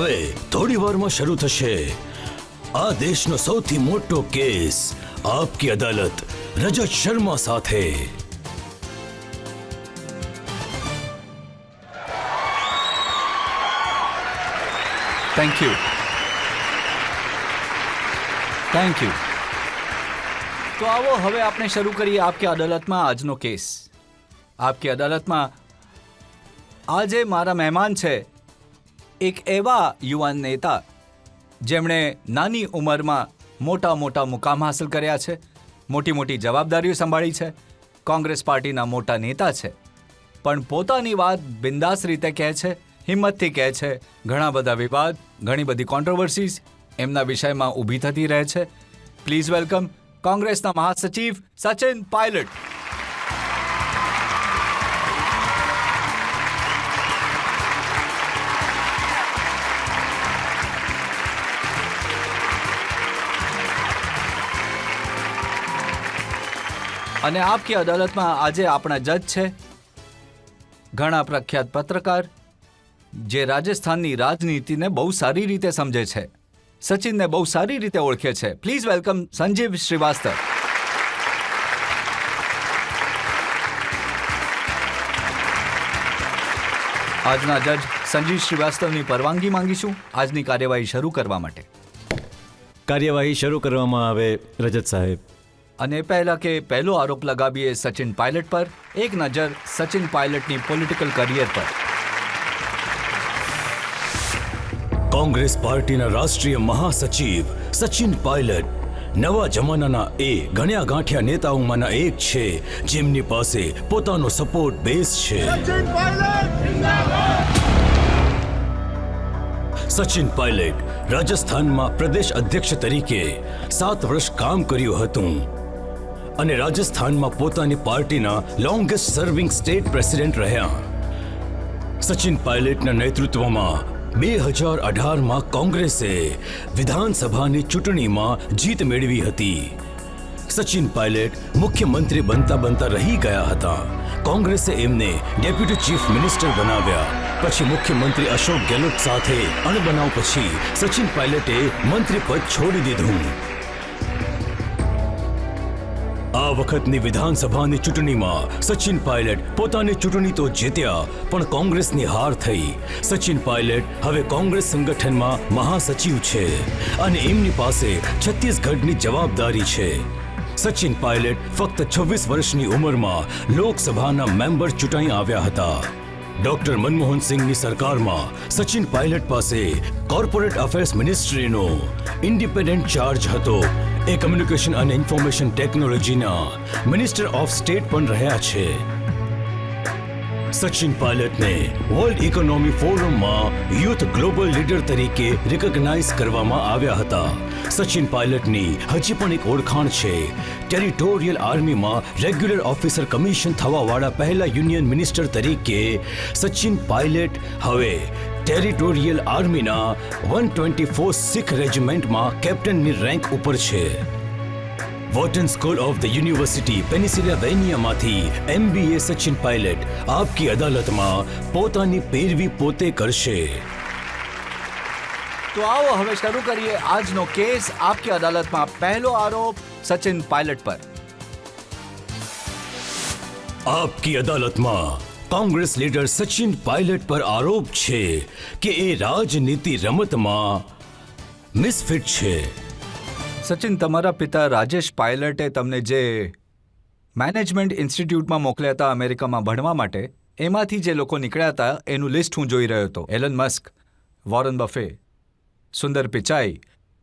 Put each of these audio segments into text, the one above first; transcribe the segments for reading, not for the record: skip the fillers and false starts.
હવે થોડી વારમાં શરૂ થશે આ દેશનો સૌથી મોટો કેસ આપકી અદાલત રજત શર્મા સાથે. Thank you. તો આવો હવે આપણે શરૂ કરીએ આપકી અદાલતમાં આજનો કેસ. આપકી અદાલતમાં આજે મારા મહેમાન છે એક એવા યુવાન નેતા જેમણે નાની ઉંમરમાં મોટા મોટા મુકામ હાંસલ કર્યા છે, મોટી મોટી જવાબદારીઓ સંભાળી છે, કોંગ્રેસ પાર્ટીના મોટા નેતા છે, પણ પોતાની વાત બિંદાસ રીતે કહે છે, હિંમતથી કહે છે. ઘણા બધા વિવાદ, ઘણી બધી કોન્ટ્રોવર્સીઝ એમના વિષયમાં ઊભી થતી રહે છે. પ્લીઝ વેલકમ કોંગ્રેસના મહાસચિવ સચિન પાયલટ. અને આપકી અદાલતમાં આજે આપણા જજ છે ઘણા પ્રખ્યાત પત્રકાર જે રાજસ્થાનની રાજનીતિને બહુ સારી રીતે સમજે છે, સચિનને બહુ સારી રીતે ઓળખે છે. Please welcome Sanjeev Shrivastava. આજના જજ સંજીવ શ્રીવાસ્તવની પરવાનગી માંગીશું આજની કાર્યવાહી શરૂ કરવા માટે. કાર્યવાહી શરૂ કરવામાં આવે રજત સાહેબ. અને પહેલા કે પહેલો આરોપ લગાવીએ સચિન પાયલટ પર. એક નજર સચિન પાયલટની પોલિટિકલ કરિયર પર. કોંગ્રેસ પાર્ટીના રાષ્ટ્રીય મહાસચિવ સચિન પાયલટ નવા જમાનાના એ ગણ્યા ગાંઠ્યા નેતાઓમાંના એક છે જેમની પાસે પોતાનો સપોર્ટ બેઝ છે. સચિન પાયલટ રાજસ્થાનમાં પ્રદેશ અધ્યક્ષ તરીકે 7 વર્ષ કામ કર્યું હતું અને રાજસ્થાનમાં પોતાની પાર્ટીના લોંગેસ્ટ સર્વિંગ સ્ટેટ પ્રેસિડેન્ટ રહ્યા. સચિન પાયલટના નેતૃત્વમાં 2018માં કોંગ્રેસે વિધાનસભાની ચૂંટણીમાં જીત મેળવી હતી. સચિન પાયલટ મુખ્યમંત્રી બનતા રહી ગયા હતા. કોંગ્રેસે એમને ડેપ્યુટી ચીફ મિનિસ્ટર બનાવ્યા. પછી મુખ્યમંત્રી અશોક ગેહલોત સાથે અણબનાવ પછી સચિન પાયલટે મંત્રી પદ છોડી દીધું. આ વખતની વિધાનસભાની ચૂંટણીમાં સચિન પાયલટ પોતાની ચૂંટણી તો જીત્યા પણ કોંગ્રેસની હાર થઈ. સચિન પાયલટ હવે કોંગ્રેસ સંગઠનમાં મહાસચિવ છે અને એમની પાસે છત્તીસગઢની જવાબદારી છે. સચિન પાયલટ ફક્ત 26 વર્ષની ઉંમરમાં લોકસભાના મેમ્બર ચૂંટાઈ આવ્યા હતા. ડોક્ટર મનમોહન સિંહની સરકારમાં સચિન પાયલટ પાસે કોર્પોરેટ અફેર્સ મિનિસ્ટ્રીનો ઇન્ડિપેન્ડન્ટ ચાર્જ હતો. એ કમ્યુનિકેશન અને ઇન્ફોર્મેશન ટેકનોલોજીના મિનિસ્ટર ઓફ સ્ટેટ પણ રહ્યા છે. સચિન પાયલટને વર્લ્ડ ઇકોનોમી ફોરમમાં યુથ ગ્લોબલ લીડર તરીકે રિકોગ્નાઇઝ કરવામાં આવ્યા હતા. સચિન પાયલટની હજી પણ એક ઓળખાણ છે. ટેરિટોરિયલ આર્મીમાં રેગ્યુલર ઓફિસર કમિશન થવાવાળા પહેલા યુનિયન મિનિસ્ટર તરીકે સચિન પાયલટ હવે ટેરિટોરિયલ આર્મીના 124 શીખ રેજિમેન્ટમાં કેપ્ટનની રેન્ક ઉપર છે. Wharton School of the University પેનિસિલ્વેનિયામાંથી MBA સચિન પાયલટ આપકી અદાલતમાં પોતાની પેરવી પોતે કરશે. તો આવો હવે શરૂ કરીએ આજનો કેસ આપકી અદાલતમાં. પહેલો આરોપ સચિન પાયલટ પર. આપકી અદાલતમાં કોંગ્રેસ લીડર સચિન પાયલટ પર આરોપ છે કે એ રાજનીતિ રમતમાં મિસફિટ છે. સચિન, તમારા પિતા રાજેશ પાયલટે તમને જે મેનેજમેન્ટ ઇન્સ્ટિટ્યૂટમાં મોકલ્યા હતા અમેરિકામાં ભણવા માટે, એમાંથી જે લોકો નીકળ્યા હતા એનું લિસ્ટ હું જોઈ રહ્યો હતો. એલન મસ્ક, વોરન બફે, સુંદર પિચાઈ,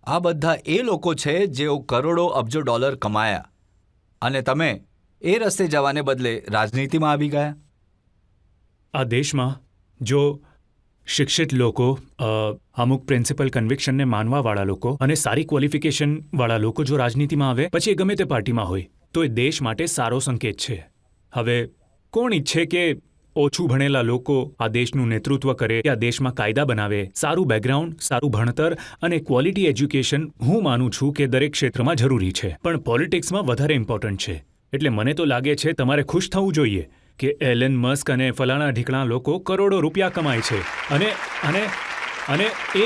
આ બધા એ લોકો છે જેઓ કરોડો અબજો ડોલર કમાયા અને તમે એ રસ્તે જવાને બદલે રાજનીતિમાં આવી ગયા. આ દેશમાં જો શિક્ષિત લોકો, અમુક પ્રિન્સિપલ કન્વિક્શનને માનવાવાળા લોકો અને સારી ક્વોલિફિકેશનવાળા લોકો જો રાજનીતિમાં આવે પછી એ ગમે તે પાર્ટીમાં હોય તો એ દેશ માટે સારો સંકેત છે. હવે કોણ ઈચ્છે કે ઓછું ભણેલા લોકો આ દેશનું નેતૃત્વ કરે, આ દેશમાં કાયદા બનાવે, સારું બેકગ્રાઉન્ડ, સારું ભણતર અને ક્વોલિટી એજ્યુકેશન હું માનું છું કે દરેક ક્ષેત્રમાં જરૂરી છે, પણ પોલિટિક્સમાં વધારે ઇમ્પોર્ટન્ટ છે. એટલે મને તો લાગે છે તમારે ખુશ થવું જોઈએ કે એલન મસ્ક અને ફલાણા ઢીકણા લોકો કરોડો રૂપિયા કમાય છે અને અને એ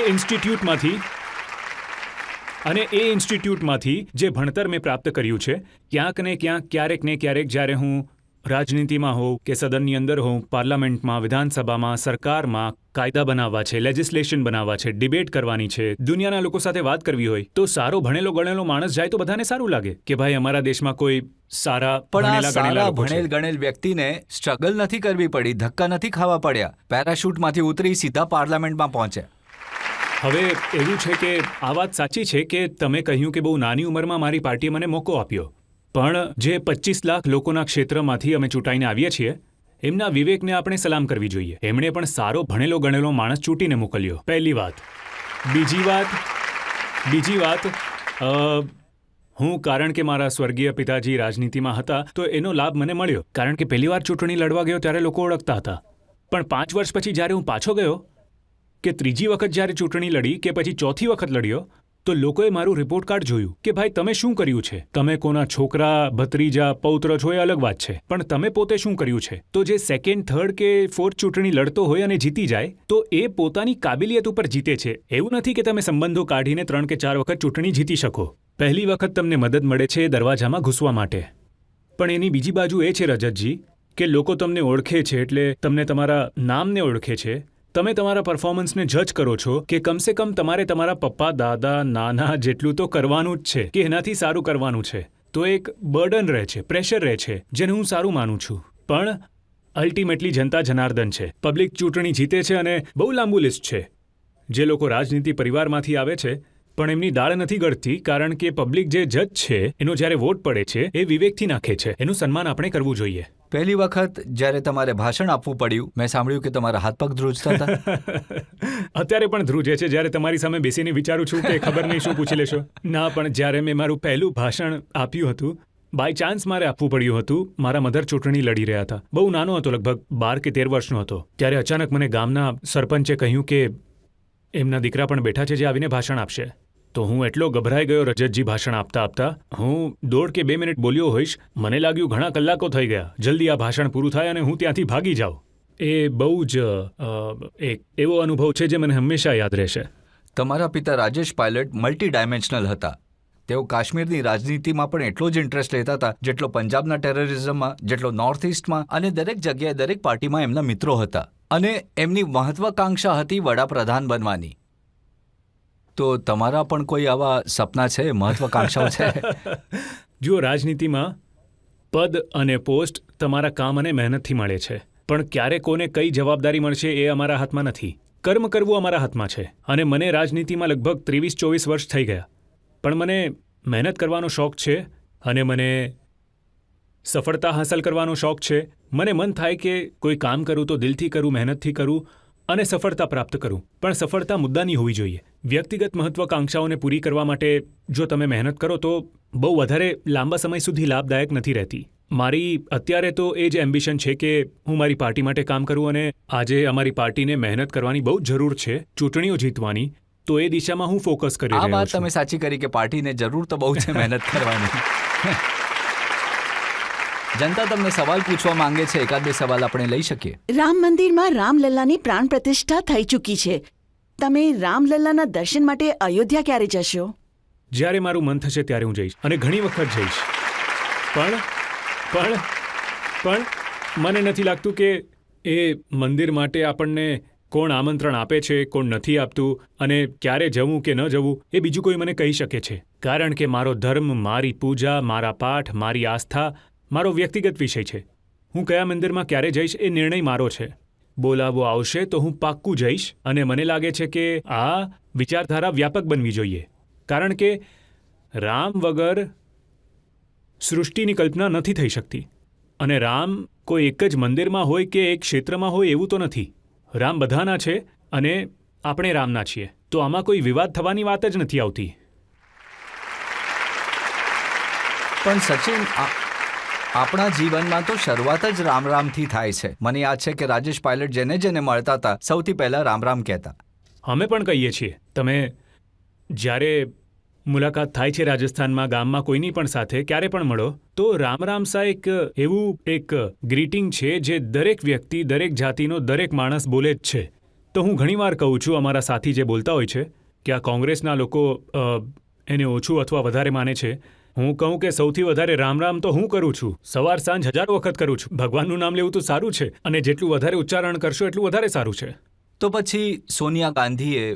ઇન્સ્ટિટ્યૂટમાંથી જે ભણતર મેં પ્રાપ્ત કર્યું છે, ક્યાંક ને ક્યાંક ક્યારેક ને ક્યારેક જ્યારે હું રાજનીતિમાં હોઉં કે સદનની અંદર હોઉં, પાર્લામેન્ટમાં, વિધાનસભામાં, સરકારમાં કાયદા બનાવવા છે, લેજિસ્લેશન બનાવવા છે, ડિબેટ કરવાની છે, દુનિયાના લોકો સાથે વાત કરવી હોય, તો સારો ભણેલો ગણેલો માણસ જાય તો બધાને સારું લાગે કે ભાઈ અમારા દેશમાં કોઈ સારા પણ આ ભણેલા ગણેલા સારા લોકો છે. ભણેલ ગણેલ વ્યક્તિને સ્ટ્રગલ નથી કરવી પડી, ધક્કા નથી ખાવા પડ્યા, પેરાશૂટમાંથી ઉતરી સીધા પાર્લામેન્ટમાં પહોંચ્યા. હવે એવું છે કે આ વાત સાચી છે કે તમે કહ્યું કે બહુ નાની ઉંમરમાં મારી પાર્ટીએ મને મોકો આપ્યો, પણ જે 25 લાખ લોકોના ક્ષેત્રમાંથી અમે ચૂંટાઈને આવીએ છીએ એમના વિવેકને આપણે સલામ કરવી જોઈએ. એમણે પણ સારો ભણેલો ગણેલો માણસ ચૂંટીને મોકલ્યો. પહેલી વાત. બીજી વાત હું કારણ કે મારા સ્વર્ગીય પિતાજી રાજનીતિમાં હતા તો એનો લાભ મને મળ્યો, કારણ કે પહેલી વાર ચૂંટણી લડવા ગયો ત્યારે લોકો ઓળખતા હતા. પણ 5 વર્ષ પછી જ્યારે હું પાછો ગયો કે ત્રીજી વખત જ્યારે ચૂંટણી લડી કે પછી ચોથી વખત લડ્યો તો લોકોએ મારું રિપોર્ટ કાર્ડ જોયું કે ભાઈ તમે શું કર્યું છે, તમે કોના છોકરા, ભત્રીજા, પૌત્ર છો એ અલગ વાત છે, પણ તમે પોતે શું કર્યું છે. તો જે સેકન્ડ, થર્ડ કે ફોર્થ ચૂંટણી લડતો હોય અને જીતી જાય તો એ પોતાની કાબિલિયત ઉપર જીતે છે. એવું નથી કે તમે સંબંધો કાઢીને 3 કે 4 વખત ચૂંટણી જીતી શકો. પહેલી વખત તમને મદદ મળે છે દરવાજામાં ઘૂસવા માટે. પણ એની બીજી બાજુ એ છે રજતજી કે લોકો તમને ઓળખે છે એટલે તમને તમારા નામને ઓળખે છે. તમે તમારા પરફોર્મન્સને જજ કરો છો કે કમસે કમ તમારે તમારા પપ્પા, દાદા, નાના જેટલું તો કરવાનું જ છે કે એનાથી સારું કરવાનું છે. તો એક બર્ડન રહે છે, પ્રેશર રહે છે, જેને હું સારું માનું છું. પણ અલ્ટિમેટલી જનતા જનાર્દન છે. પબ્લિક ચૂંટણી જીતે છે અને બહુ લાંબુ લિસ્ટ છે. જે લોકો રાજનીતિ પરિવારમાંથી આવે છે પણ એમની દાળ નથી ગળતી, કારણ કે પબ્લિક જે જજ છે એનો જ્યારે વોટ પડે છે એ વિવેકથી નાખે છે. એનું સન્માન આપણે કરવું જોઈએ. પહેલી વખત જ્યારે તમારે ભાષણ આપવું પડ્યું, મેં સાંભળ્યું કે તમારા હાથ પગ ધ્રુજતા હતા. અત્યારે પણ ધ્રુજે છે જ્યારે તમારી સામે બેસીને વિચારું છું કે ખબર નહીં શું પૂછી લેશો. ના, પણ જ્યારે મેં મારું પહેલું ભાષણ આપ્યું હતું, બાય ચાન્સ મારે આપવું પડ્યું હતું. મારા મધર ચૂંટણી લડી રહ્યા હતા. બહુ નાનો હતો, લગભગ 12 કે 13 વર્ષનો હતો. ત્યારે અચાનક મને ગામના સરપંચે કહ્યું કે એમના દીકરા પણ બેઠા છે જે આવીને ભાષણ આપશે. તો હું એટલો ગભરાઈ ગયો રજતજી ભાષણ આપતા. હું 1.5 કે 2 મિનિટ બોલ્યો હોઈશ. મને લાગ્યું ઘણા કલાકો થઈ ગયા, જલ્દી આ ભાષણ પૂરું થાય અને હું ત્યાંથી ભાગી જાઉં. એ બહુ જ એક એવો અનુભવ છે જે મને હંમેશા યાદ રહેશે. તમારા પિતા રાજેશ પાયલટ મલ્ટી ડાયમેન્શનલ હતા. તેઓ કાશ્મીરની રાજનીતિમાં પણ એટલો જ ઇન્ટરેસ્ટ લેતા હતા જેટલો પંજાબના ટેરરિઝમમાં, જેટલો નોર્થ ઇસ્ટમાં, અને દરેક જગ્યાએ દરેક પાર્ટીમાં એમના મિત્રો હતા. અને એમની મહત્વાકાંક્ષા હતી વડાપ્રધાન બનવાની. તો તમારા પણ કોઈ આવા સપના છે, મહત્વાકાંક્ષાઓ છે? જુઓ, રાજનીતિમાં પદ અને પોસ્ટ તમારા કામ અને મહેનતથી મળે છે, પણ ક્યારે કોને કઈ જવાબદારી મળશે એ અમારા હાથમાં નથી. કર્મ કરવું અમારા હાથમાં છે. અને મને રાજનીતિમાં લગભગ 23-24 વર્ષ થઈ ગયા, પણ મને મહેનત કરવાનો શોખ છે અને મને સફળતા હાંસલ કરવાનો શોખ છે. મને મન થાય કે કોઈ કામ કરું તો દિલથી કરું, મહેનતથી કરું અને સફળતા પ્રાપ્ત કરું. પણ સફળતા મુદ્દાની હોવી જોઈએ. વ્યક્તિગત મહત્વાકાંક્ષાઓને પૂરી કરવા માટે જો તમે મહેનત કરો તો બહુ વધારે લાંબા સમય સુધી લાભદાયક નથી રહેતી. મારી અત્યારે તો એ જ એમ્બિશન છે કે હું મારી પાર્ટી માટે કામ કરું, અને આજે અમારી પાર્ટીને મહેનત કરવાની બહુ જ જરૂર છે, ચૂંટણીઓ જીતવાની. તો એ દિશામાં હું ફોકસ કરી રહ્યો છું. આ વાત તમે સાચી કરી કે પાર્ટીને જરૂર તો બહુ છે મહેનત કરવાની. જનતા તમને સવાલ પૂછવા માંગે છે, એકાદ બે સવાલ આપણે લઈ શકીએ. રામ મંદિરમાં રામલલ્લાની પ્રાણ પ્રતિષ્ઠા થઈ ચૂકી છે. તમે રામલલ્લાના દર્શન માટે અયોધ્યા ક્યારે જશો? જ્યારે મારું મન થશે ત્યારે હું જઈશ, અને ઘણી વખત જઈશ. પણ મને નથી લાગતું કે એ મંદિર માટે આપણને કોણ આમંત્રણ આપે છે, કોણ નથી આપતું, અને ક્યારે જવું કે ન જવું એ બીજું કોઈ મને કહી શકે છે. કારણ કે મારો ધર્મ, મારી પૂજા, મારા પાઠ, મારી આસ્થા મારો વ્યક્તિગત વિષય છે. હું કયા મંદિરમાં ક્યારે જઈશ એ નિર્ણય મારો છે. બોલાવો આવશે તો હું પાક્કું જઈશ. અને મને લાગે છે કે આ વિચારધારા વ્યાપક બનવી જોઈએ, કારણ કે રામ વગર સૃષ્ટિની કલ્પના નથી થઈ શકતી. અને રામ કોઈ એક જ મંદિરમાં હોય કે એક ક્ષેત્રમાં હોય એવું તો નથી. રામ બધાના છે અને આપણે રામના છીએ. તો આમાં કોઈ વિવાદ થવાની વાત જ નથી આવતી. પણ સચિન, આપણા જીવનમાં તો શરૂઆત જ રામ રામથી થાય છે. મને યાદ છે કે રાજેશ પાયલટ જેને જેને મળતા હતા સૌથી પહેલા રામ રામ કહેતા. અમે પણ કહીએ છીએ. તમે જ્યારે મુલાકાત થાય છે રાજસ્થાનમાં, ગામમાં કોઈની પણ સાથે ક્યારે પણ મળો તો રામ રામ સા એક ગ્રીટિંગ છે જે દરેક વ્યક્તિ, દરેક જાતિનો દરેક માણસ બોલે જ છે. તો હું ઘણીવાર કહું છું, અમારા સાથી જે બોલતા હોય છે કે આ કોંગ્રેસના લોકો એને ઓછું અથવા વધારે માને છે. હું કહું કે સૌથી વધારે રામ રામ તો હું કરું છું. સવાર સાંજ હજારો વખત કરું છું. ભગવાનનું નામ લેવું તો સારું છે, અને જેટલું વધારે ઉચ્ચારણ કરશો એટલું વધારે સારું છે. તો પછી સોનિયા ગાંધીએ,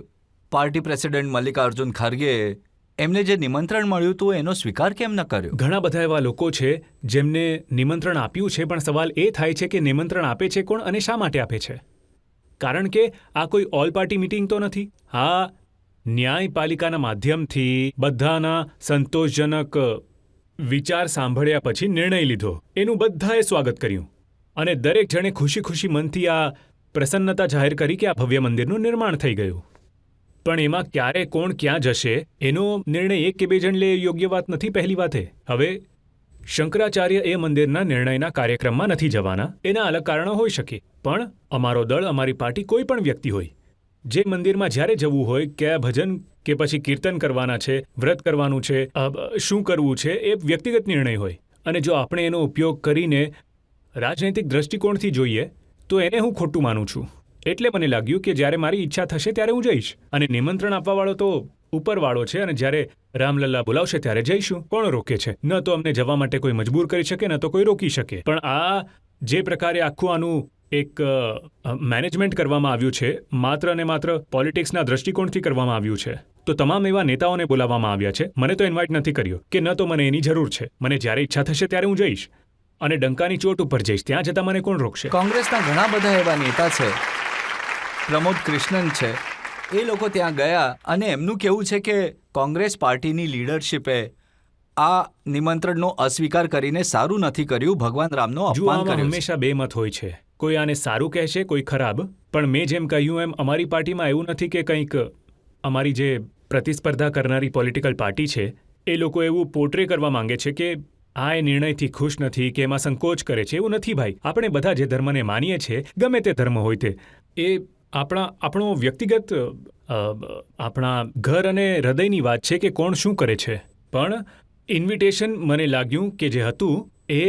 પાર્ટી પ્રેસિડેન્ટ મલ્લિકાર્જુન ખરગેએ એમને જે નિમંત્રણ મળ્યું હતું એનો સ્વીકાર કેમ ન કર્યો? ઘણા બધા એવા લોકો છે જેમને નિમંત્રણ આપ્યું છે, પણ સવાલ એ થાય છે કે નિમંત્રણ આપે છે કોણ અને શા માટે આપે છે? કારણ કે આ કોઈ ઓલ પાર્ટી મીટિંગ તો નથી. આ ન્યાયપાલિકાના માધ્યમથી બધાના સંતોષજનક વિચાર સાંભળ્યા પછી નિર્ણય લીધો. એનું બધાએ સ્વાગત કર્યું અને દરેક જણે ખુશી ખુશી મનથી આ પ્રસન્નતા જાહેર કરી કે આ ભવ્ય મંદિરનું નિર્માણ થઈ ગયું. પણ એમાં ક્યારે કોણ ક્યાં જશે એનો નિર્ણય એક કે બે જણ લે યોગ્ય વાત નથી. પહેલી વાત હવે શંકરાચાર્ય એ મંદિરના નિર્ણયના કાર્યક્રમમાં નથી જવાના. એના અલગ કારણો હોઈ શકે, પણ અમારો દળ, અમારી પાર્ટી, કોઈ પણ વ્યક્તિ હોય જે મંદિરમાં જ્યારે જવું હોય, કે ભજન કે પછી કીર્તન કરવાના છે, વ્રત કરવાનું છે, શું કરવું છે, એ વ્યક્તિગત નિર્ણય હોય. અને જો આપણે એનો ઉપયોગ કરીને રાજનૈતિક દ્રષ્ટિકોણથી જોઈએ તો એને હું ખોટું માનું છું. એટલે મને લાગ્યું કે જ્યારે મારી ઈચ્છા થશે ત્યારે હું જઈશ, અને નિમંત્રણ આપવાવાળો તો ઉપરવાળો છે, અને જ્યારે રામલલ્લા બોલાવશે ત્યારે જઈશું. કોણ રોકે છે? ન તો અમને જવા માટે કોઈ મજબૂર કરી શકે, ન તો કોઈ રોકી શકે. પણ આ જે પ્રકારે આખું આનું એક મેનેજમેન્ટ કરવામાં આવ્યું છે, માત્ર ને માત્ર પોલિટિક્સના દ્રષ્ટિકોણથી કરવામાં આવ્યું છે. તો તમામ એવા નેતાઓને બોલાવવામાં આવ્યા છે. મને તો ઇન્વાઇટ નથી કર્યો, કે ન તો મને એની જરૂર છે. મને જ્યારે ઈચ્છા થશે ત્યારે હું જઈશ, અને ડંકાની ચોટ ઉપર જઈશ. ત્યાં જતાં મને કોણ રોકશે? કોંગ્રેસના ઘણા બધા એવા નેતા છે, પ્રમોદ કૃષ્ણન છે, એ લોકો ત્યાં ગયા અને એમનું કહેવું છે કે કોંગ્રેસ પાર્ટીની લીડરશિપે આ નિમંત્રણનો અસ્વીકાર કરીને સારું નથી કર્યું, ભગવાન રામનો જુઓ, અપમાન આમાં કર્યું. હંમેશા બે મત હોય છે. કોઈ આને સારું કહેશે, કોઈ ખરાબ. પણ મેં જેમ કહ્યું એમ અમારી પાર્ટીમાં એવું નથી કે કંઈક અમારી જે પ્રતિસ્પર્ધા કરનારી પોલિટિકલ પાર્ટી છે એ લોકો એવું પોર્ટ્રે કરવા માંગે છે કે આ એ નિર્ણયથી ખુશ નથી, કે એમાં સંકોચ કરે છે. એવું નથી ભાઈ. આપણે બધા જે ધર્મને માનીએ છીએ, ગમે તે ધર્મ હોય તે, એ આપણો વ્યક્તિગત આપણા ઘર અને હૃદયની વાત છે કે કોણ શું કરે છે. પણ ઇન્વિટેશન મને લાગ્યું કે જે હતું એ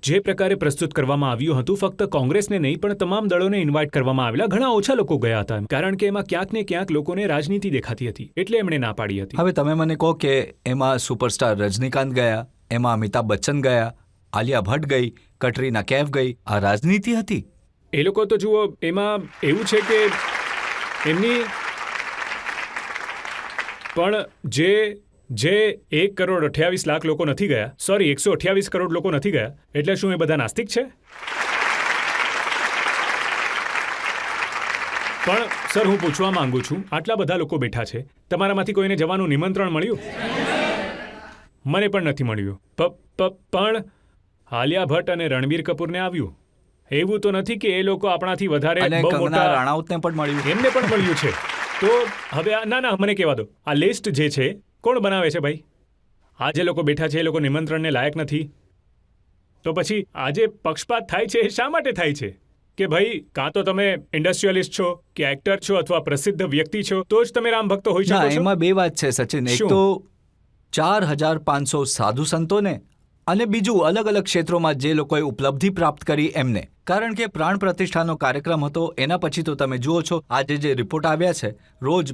જે પ્રકારે પ્રસ્તુત કરવામાં આવ્યું હતું, ફક્ત કોંગ્રેસને નહીં પણ તમામ દળોને ઇન્વાઇટ કરવામાં આવેલા. ઘણા ઓછા લોકો ગયા હતા, કારણ કે એમાં ક્યાંક ને ક્યાંક લોકોને રાજનીતિ દેખાતી હતી, એટલે એમણે ના પાડી હતી. હવે તમે મને કહો કે એમાં સુપરસ્ટાર રજનીકાંત ગયા, એમાં અમિતાભ બચ્ચન ગયા, આલિયા ભટ્ટ ગઈ, કટરીના કૈફ ગઈ. આ રાજનીતિ હતી? એ લોકો તો જુઓ, એમાં એવું છે કે એમની પણ જે 1,28,00,000 લોકો નથી ગયા, સોરી 128 કરોડ લોકો નથી ગયા, એટલે શું એ બધા નાસ્તિક છે? પણ સર, હું પૂછવા માંગુ છું, આટલા બધા લોકો બેઠા છે, તમારામાંથી કોઈને જવાનું નિમંત્રણ મળ્યું? મને પણ નથી મળ્યું. પણ આલિયા ભટ્ટ અને રણબીર કપૂરને આવ્યું. એવું તો નથી કે એ લોકો આપણાથી વધારે અને બહુ કંગના મોટા. રાણાવતને પણ મળ્યું. એમને પણ મળ્યું છે. તો હવે ના મને કહેવા દો, આ લિસ્ટ જે છે કોણ બનાવે છે ભાઈ? આ જે લોકો બેઠા છે એ લોકો નિમંત્રણને લાયક નથી. તો પછી આ જે પક્ષપાત થાય છે એ શા માટે થાય છે? કે ભાઈ, કાં તો તમે ઇન્ડસ્ટ્રીયલિસ્ટ છો, કે એક્ટર છો, અથવા પ્રસિદ્ધ વ્યક્તિ છો, તો જ તમે રામ ભક્ત હોઈ શકો છો. એમાં બે વાત છે સચિન. એક શું? તો 4,500 સાધુ સંતોને, અને બીજું અલગ અલગ ક્ષેત્રોમાં જે લોકોએ ઉપલબ્ધિ પ્રાપ્ત કરી એમને. કારણ કે પ્રાણ પ્રતિષ્ઠાનો કાર્યક્રમ હતો, એના પછી તો તમે જુઓ છો આજે જે રિપોર્ટ આવ્યા છે, રોજ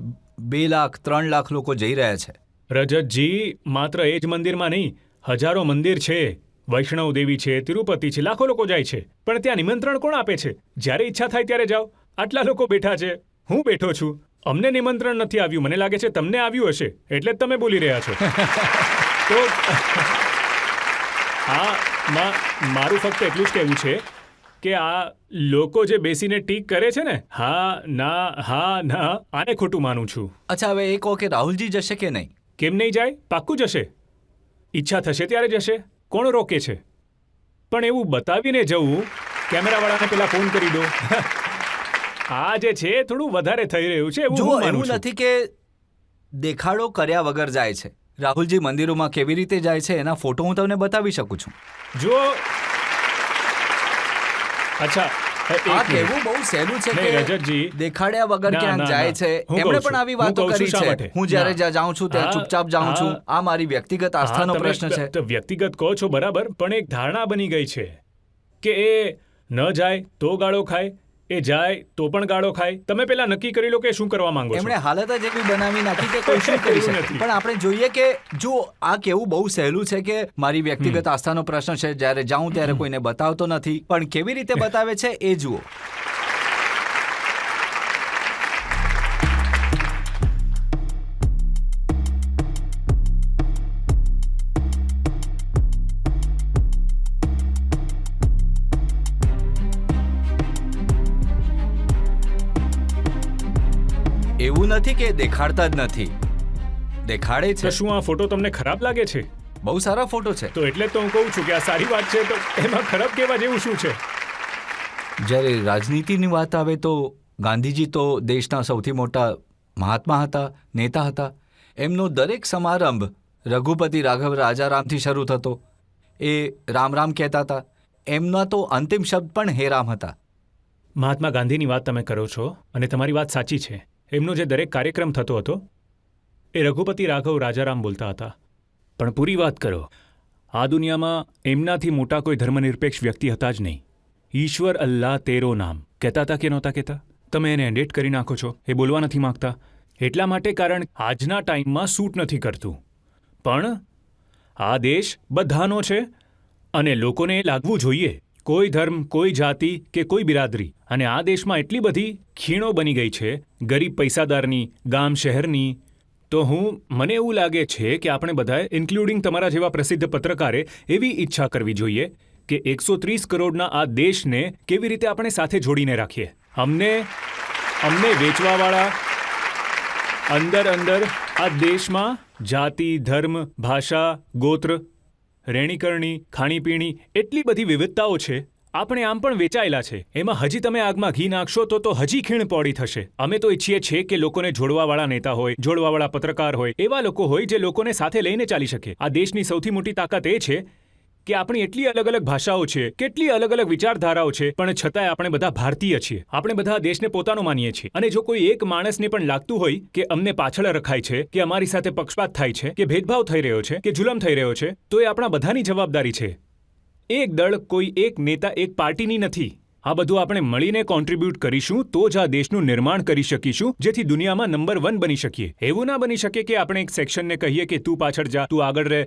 2 લાખ 3 લાખ લોકો જઈ રહ્યા છે. રજતજી, માત્ર એ જ મંદિરમાં નહીં, હજારો મંદિર છે. વૈષ્ણવ દેવી છે, તિરુપતિ છે, લાખો લોકો જાય છે. પણ ત્યાં નિમંત્રણ કોણ આપે છે? જ્યારે ઈચ્છા થાય ત્યારે જાઓ. આટલા લોકો બેઠા છે, હું બેઠો છું, અમને નિમંત્રણ નથી આવ્યું. મને લાગે છે તમને આવ્યું હશે, એટલે જ તમે બોલી રહ્યા છો. તો મારું ફક્ત એટલું જ કહેવું છે કે આ લોકો જે બેસીને ટીક કરે છે ને, હા ના, આને ખોટું માનું છું. અચ્છા, હવે એ કહો કે રાહુલજી જશે કે નહીં? કેમ નહીં જાય? પાક્કું જશે. ઈચ્છા થશે ત્યારે જશે. કોણ રોકે છે? પણ એવું બતાવીને જવું, કેમેરાવાળાને પેલા ફોન કરી દો, આ જે છે થોડું વધારે થઈ રહ્યું છે. જુઓ, એવું નથી કે દેખાડો કર્યા વગર જાય છે. રાહુલજી મંદિરોમાં કેવી રીતે જાય છે એના ફોટો હું તમને બતાવી શકું છું. જો અચ્છા, આ કહેવું બહુ સહેલું છે કે રજતજી, દેખાડ્યા વગર ના, ક્યાંક ના, જાય ના. છે. હું એમણે કહું છું. પણ આવી હું વાતો કહું છું કરી શા છે. માટે? હું જ્યારે ના. જ્યાં જાઉં છું ત્યાં ચૂપચાપ જાઉં છું. આ મારી વ્યક્તિગત આસ્થાનો તમે પ્રશ્ન છે. તો વ્યક્તિગત કહો છો બરાબર, પણ એક ધારણા બની ગઈ છે કે એ ન જાય તો ગાળો ખાય, એ જાય તો પણ ગાળો ખાય. તમે પેલા નક્કી કરી લો કે શું કરવા માંગો છો. એમણે હાલત જ એવી બનાવી નાખી કે કોઈ શું કરી એવું શકે. નથી. પણ આપણે જોઈએ કે જો આ કેવું બહુ સહેલું છે કે મારી વ્યક્તિગત આસ્થાનો પ્રશ્ન છે, જ્યારે જાઉં ત્યારે કોઈને બતાવતો નથી, પણ કેવી રીતે બતાવે છે એ જુઓ. એવું નથી કે દેખાડતા જ નથી, દેખાડે તો છે. શું આ ફોટો તમને ખરાબ લાગે છે? બહુ સારા ફોટો છે. તો એટલે જ તો હું કહું છું કે આ સારી વાત છે, તો એમાં ખરાબ કહેવા જેવું શું છે? જ્યારે રાજનીતિની વાત આવે તો ગાંધીજી તો દેશના સૌથી મોટા મહાત્મા હતા, નેતા હતા. એમનો દરેક સમારંભ રઘુપતિ રાઘવ રાજારામથી શરૂ થતો. એ રામ રામ કહેતા હતા. એમના તો અંતિમ શબ્દ પણ હે રામ હતા. મહાત્મા ગાંધીની વાત તમે કરો છો અને તમારી વાત સાચી છે. એમનો જે દરેક કાર્યક્રમ થતો હતો એ રઘુપતિ રાઘવ રાજારામ બોલતા હતા. પણ પૂરી વાત કરો, આ દુનિયામાં એમનાથી મોટા કોઈ ધર્મનિરપેક્ષ વ્યક્તિ હતા જ નહીં. ઈશ્વર અલ્લાહ તેરો નામ કહેતા હતા કે નહોતા કહેતા? તમે એને એન્ડેટ કરી નાખો છો, એ બોલવા નથી માંગતા. એટલા માટે કારણ આજના ટાઈમમાં સૂટ નથી કરતું. પણ આ દેશ બધાનો છે અને લોકોને એ લાગવું જોઈએ. કોઈ ધર્મ, કોઈ જાતિ કે કોઈ બિરાદરી. અને આ દેશમાં એટલી બધી ખીણો બની ગઈ છે, ગરીબ પૈસાદારની, ગામ શહેરની. તો મને એવું લાગે છે કે આપણે બધાએ, ઇન્ક્લુડિંગ તમારા જેવા પ્રસિદ્ધ પત્રકારે, એવી ઈચ્છા કરવી જોઈએ કે 130 કરોડના આ દેશને કેવી રીતે આપણે સાથે જોડીને રાખીએ. અમને વેચવાવાળા અંદર આ દેશમાં જાતિ, ધર્મ, ભાષા, ગોત્ર, રહેણીકરણી, ખાણીપીણી એટલી બધી વિવિધતાઓ છે. આપણે આમ પણ વેચાયેલા છે. એમાં હજી તમે આગમાં ઘી નાખશો તો હજી ખીણ પહોળી થશે. અમે તો ઈચ્છીએ છીએ કે લોકોને જોડવાવાળા નેતા હોય, જોડવાવાળા પત્રકાર હોય, એવા લોકો હોય જે લોકોને સાથે લઈને ચાલી શકે. આ દેશની સૌથી મોટી તાકાત એ છે કે આપણી એટલી અલગ અલગ ભાષાઓ છે, કેટલી અલગ અલગ વિચારધારાઓ છે, પણ છતાંય આપણે બધા ભારતીય છીએ. આપણે બધા દેશને પોતાનો માનીએ છીએ. અને જો કોઈ એક માણસને પણ લાગતું હોય કે અમને પાછળ રખાય છે, કે અમારી સાથે પક્ષપાત થાય છે, કે ભેદભાવ થઈ રહ્યો છે, કે જુલમ થઈ રહ્યો છે, તો એ આપણા બધાની જવાબદારી છે. એક દળ, કોઈ એક નેતા, એક પાર્ટીની નથી. આ બધું આપણે મળીને કોન્ટ્રીબ્યુટ કરીશું તો જ આ દેશનું નિર્માણ કરી શકીશું, જેથી દુનિયામાં નંબર 1 બની શકીએ. એવું ના બની શકે કે આપણે એક સેક્શનને કહીએ કે તું પાછળ જા, તું આગળ રહે.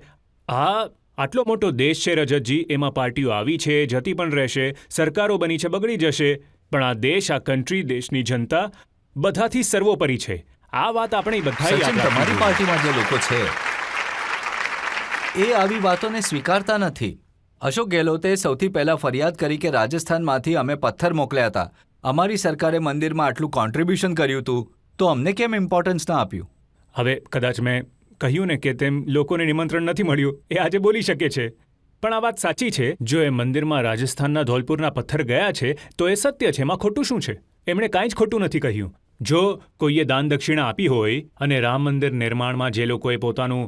આટલો મોટો દેશ છે રજતજી, એમાં પાર્ટીઓ આવી છે, જતી પણ રહેશે, સરકારો બની છે, બગડી જશે, પણ આ દેશ, આ કન્ટ્રી, દેશની જનતા બધાથી સર્વોપરી છે. આ વાત આપણે બધાએ યાદ સચિન, રાખવી તમારી જોઈએ. પાર્ટીમાં જે લોકો છે એ આવી વાતોને સ્વીકારતા નથી. અશોક ગેહલોતે સૌથી પહેલા ફરિયાદ કરી કે રાજસ્થાનમાંથી અમે પથ્થર મોકલ્યા હતા, અમારી સરકારે મંદિરમાં આટલું કોન્ટ્રીબ્યુશન કર્યું હતું, તો અમને કેમ ઇમ્પોર્ટન્સ ના આપ્યું? હવે કદાચ મેં કહ્યું ને કે તેમ લોકોને નિમંત્રણ નથી મળ્યું, એ આજે બોલી શકે છે. પણ આ વાત સાચી છે. જો એ મંદિરમાં રાજસ્થાનના ધોલપુરના પથ્થર ગયા છે તો એ સત્ય છે. એમાં ખોટું શું છે? એમણે કાંઈ જ ખોટું નથી કહ્યું. જો કોઈએ દાન દક્ષિણા આપી હોય અને રામ મંદિર નિર્માણમાં જે લોકોએ પોતાનું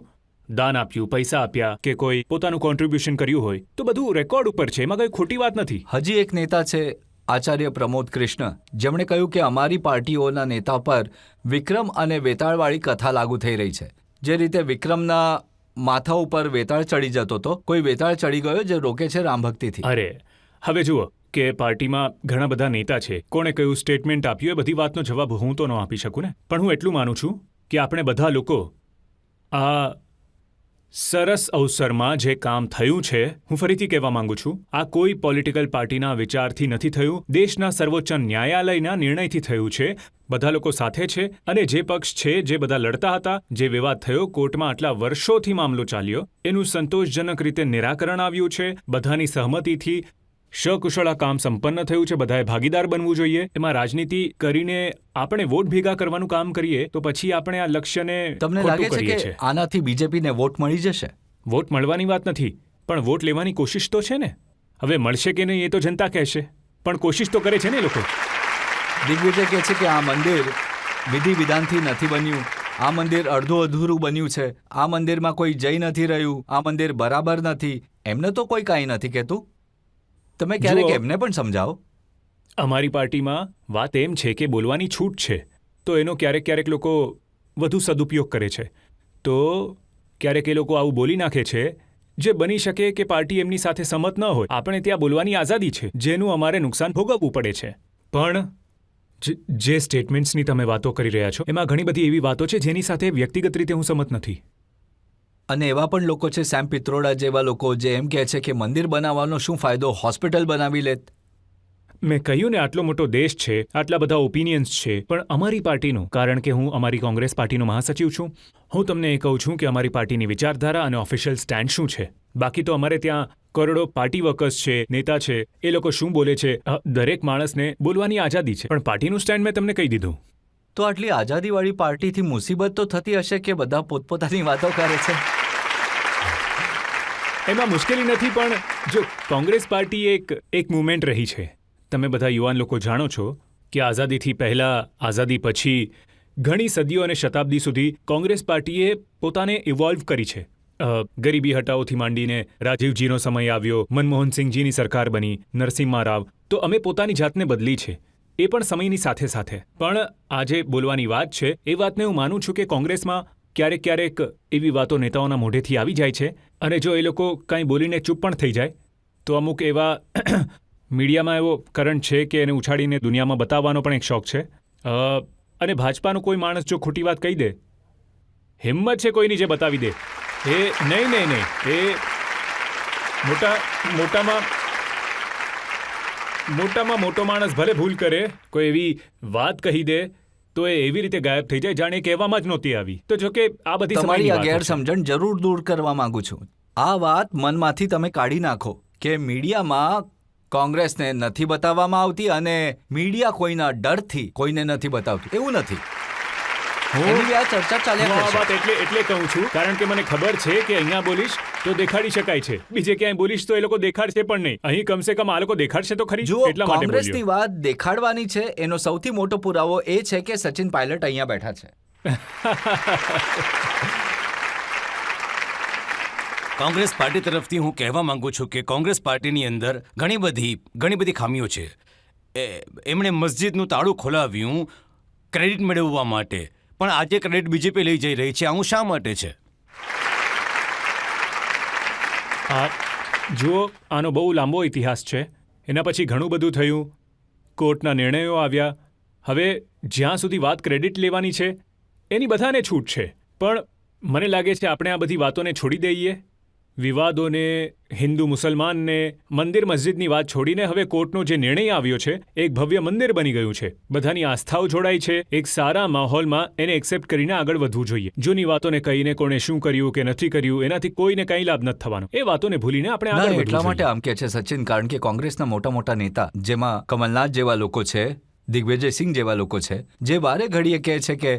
દાન આપ્યું, પૈસા આપ્યા, કે કોઈ પોતાનું કોન્ટ્રીબ્યુશન કર્યું હોય, તો બધું રેકોર્ડ ઉપર છે. એમાં કંઈ ખોટી વાત નથી. હજી એક નેતા છે, આચાર્ય પ્રમોદ કૃષ્ણ, જેમણે કહ્યું કે અમારી પાર્ટીઓના નેતા પર વિક્રમ અને વેતાળવાળી કથા લાગુ થઈ રહી છે. જે રીતે વિક્રમના માથા ઉપર વેતાળ ચડી જતો હતો, કોઈ વેતાળ ચડી ગયો જે રોકે છે રામભક્તિથી. અરે હવે જુઓ કે પાર્ટીમાં ઘણા બધા નેતા છે. કોણે કયું સ્ટેટમેન્ટ આપ્યું એ બધી વાતનો જવાબ હું તો ન આપી શકું ને. પણ હું એટલું માનું છું કે આપણે બધા લોકો આ સરસ અવસરમાં જે કામ થયું છે, હું ફરીથી કહેવા માંગુ છું, આ કોઈ પોલિટિકલ પાર્ટીના વિચારથી નથી થયું, દેશના સર્વોચ્ચ ન્યાયાલયના નિર્ણયથી થયું છે. બધા લોકો સાથે છે અને જે પક્ષ છે, જે બધા લડતા હતા, જે વિવાદ થયો, કોર્ટમાં આટલા વર્ષોથી મામલો ચાલ્યો, એનું સંતોષજનક રીતે નિરાકરણ આવ્યું છે. બધાની સહમતિથી સકુશળ આ કામ સંપન્ન થયું છે. બધાએ ભાગીદાર બનવું જોઈએ. એમાં રાજનીતિ કરીને આપણે વોટ ભેગા કરવાનું કામ કરીએ તો પછી આપણે આ લક્ષ્યને તમને લાગે ખોટું છે કરીએ કે છીએ. આનાથી બીજેપીને વોટ મળી જશે? વોટ મળવાની વાત નથી, પણ વોટ લેવાની કોશિશ તો છે ને. હવે મળશે કે નહીં એ તો જનતા કહેશે, પણ કોશિશ તો કરે છે ને લોકો. દિગ્વિજય કહે છે કે આ મંદિર વિધિ વિધાનથી નથી બન્યું, આ મંદિર અડધું અધૂરું બન્યું છે, આ મંદિરમાં કોઈ જઈ નથી રહ્યું, આ મંદિર બરાબર નથી. એમને તો કોઈ કાંઈ નથી કહેતું. તમે ક્યારેક જુઓ, એમને પણ સમજાવો. અમારી પાર્ટીમાં વાત એમ છે કે બોલવાની છૂટ છે, તો એનો ક્યારેક લોકો વધુ સદુપયોગ કરે છે. તો ક્યારેક એ લોકો આવું બોલી નાખે છે જે બની શકે કે પાર્ટી એમની સાથે સંમત ન હોય. આપણે ત્યાં બોલવાની આઝાદી છે, જેનું અમારે નુકસાન ભોગવવું પડે છે. પણ જે સ્ટેટમેન્ટ્સની તમે વાતો કરી રહ્યા છો એમાં ઘણી બધી એવી વાતો છે જેની સાથે વ્યક્તિગત રીતે હું સંમત નથી. અને એવા પણ લોકો છે સેમ પિત્રોડા જેવા લોકો જે એમ કહે છે કે મંદિર બનાવવાનો શું ફાયદો, હોસ્પિટલ બનાવી લેત. મેં કહ્યું ને આટલો મોટો દેશ છે, આટલા બધા ઓપિનિયન્સ છે, પણ અમારી પાર્ટીનું, કારણ કે હું અમારી કોંગ્રેસ પાર્ટીનો મહાસચિવ છું, હું તમને એ કહું છું કે અમારી પાર્ટીની વિચારધારા અને ઓફિશિયલ સ્ટેન્ડ શું છે. બાકી તો અમારે ત્યાં કરોડો પાર્ટી વર્કર્સ છે, નેતા છે, એ લોકો શું બોલે છે, દરેક માણસને બોલવાની આઝાદી છે, પણ પાર્ટીનું સ્ટેન્ડ મેં તમને કહી દીધું. તો આટલી આઝાદીવાળી પાર્ટીથી મુસીબત તો થતી હશે કે બધા પોતપોતાની વાતો કરે છે. એમાં મુશ્કેલી નથી, પણ જો કોંગ્રેસ પાર્ટી એક મુવમેન્ટ રહી છે. તમે બધા યુવાન લોકો જાણો છો કે આઝાદીથી પહેલાં, આઝાદી પછી ઘણી સદીઓ અને શતાબ્દી સુધી કોંગ્રેસ પાર્ટીએ પોતાને ઇવોલ્વ કરી છે. ગરીબી હટાઓથી માંડીને રાજીવજીનો સમય આવ્યો, મનમોહનસિંહજીની સરકાર બની, નરસિમ્હા રાવ, તો અમે પોતાની જાતને બદલી છે, એ પણ સમયની સાથે સાથે. પણ આજે બોલવાની વાત છે, એ વાતને હું માનું છું કે કોંગ્રેસમાં ક્યારેક ક્યારેક એવી વાતો નેતાઓના મોઢેથી આવી જાય છે, અને જો એ લોકો કંઈ બોલીને ચૂપ પણ થઈ જાય તો અમુક એવા મીડિયામાં એવો કરંટ છે કે એને ઉછાળીને દુનિયામાં બતાવવાનો પણ એક શોખ છે. અને ભાજપાનો કોઈ માણસ જો ખોટી વાત કહી દે, હિંમત છે કોઈની જે બતાવી દે, એ નહીં, એ મોટામાં મોટો માણસ ભલે ભૂલ કરે, કોઈ એવી વાત કહી દે તો એ એવી રીતે ગાયબ થઈ જાય જાણે કહેવામાં જ નહોતી આવી. તો જો કે આ બધી તમારી આ સમયની વાતો છે. ગેરસમજણ જરૂર દૂર કરવા માંગુ છું. આ વાત મનમાંથી તમે કાઢી નાખો કે મીડિયામાં કોંગ્રેસને નથી બતાવવામાં આવતી અને મીડિયા કોઈના ડરથી કોઈને નથી બતાવતું, એવું નથી. એની બી આ ચર્ચા હું ચાલ્યા આ કરશે. વાત એટલે કહું છું કારણ કે મને ખબર છે કે અહીંયા બોલીશ તો દેખાડી શકાય છે, બીજે ક્યાંય બોલીશ તો એ લોકો દેખાડશે પણ નહીં. અહીં કમસે કમ આ લોકો દેખાડશે તો ખરી. જુઓ, એટલા માટે કોંગ્રેસની બોલ્યો. વાત દેખાડવાની છે એનો સૌથી મોટો પુરાવો એ છે કે સચિન પાયલટ અહીંયા બેઠા છે. કોંગ્રેસ પાર્ટી તરફથી હું કહેવા માંગુ છું કે કોંગ્રેસ પાર્ટીની અંદર ઘણી બધી ખામીઓ છે. એમણે મસ્જિદનું તાળું ખોલાવ્યું ક્રેડિટ મેળવવા માટે, પણ આજે ક્રેડિટ બીજેપી લઈ જઈ રહી છે. આવું શા માટે છે? જુઓ, આનો બહુ લાંબો ઇતિહાસ છે. એના પછી ઘણું બધું થયું, કોર્ટના નિર્ણયો આવ્યા. હવે જ્યાં સુધી વાત ક્રેડિટ લેવાની છે એની બધાને છૂટ છે, પણ મને લાગે છે આપણે આ બધી વાતોને છોડી દઈએ. વિવાદોને, હિન્દુ મુસલમાનને, મંદિર મસ્જિદની વાત છોડીને હવે કોર્ટનો જે નિર્ણય આવ્યો છે એક ભવ્ય મંદિર બની ગયું છે. બધાની આસ્થાઓ જોડાઈ છે. એક સારા માહોલમાં એને એક્સેપ્ટ કરીને આગળ વધવું જોઈએ. જૂની વાતોને કહીને કોણે શું કર્યું કે નથી કર્યું એનાથી કોઈને કંઈ લાભ નથી થવાનો. એ વાતોને ભૂલીને આપણે ના, આગળ એટલા વધવું માટે જોઈએ. આમ કે છે સચિન, કારણ કે કોંગ્રેસના મોટા મોટા નેતા જેમાં કમલનાથ જેવા લોકો છે, દિગ્વિજયસિંહ જેવા લોકો છે, જે વારે ઘડીએ કહે છે કે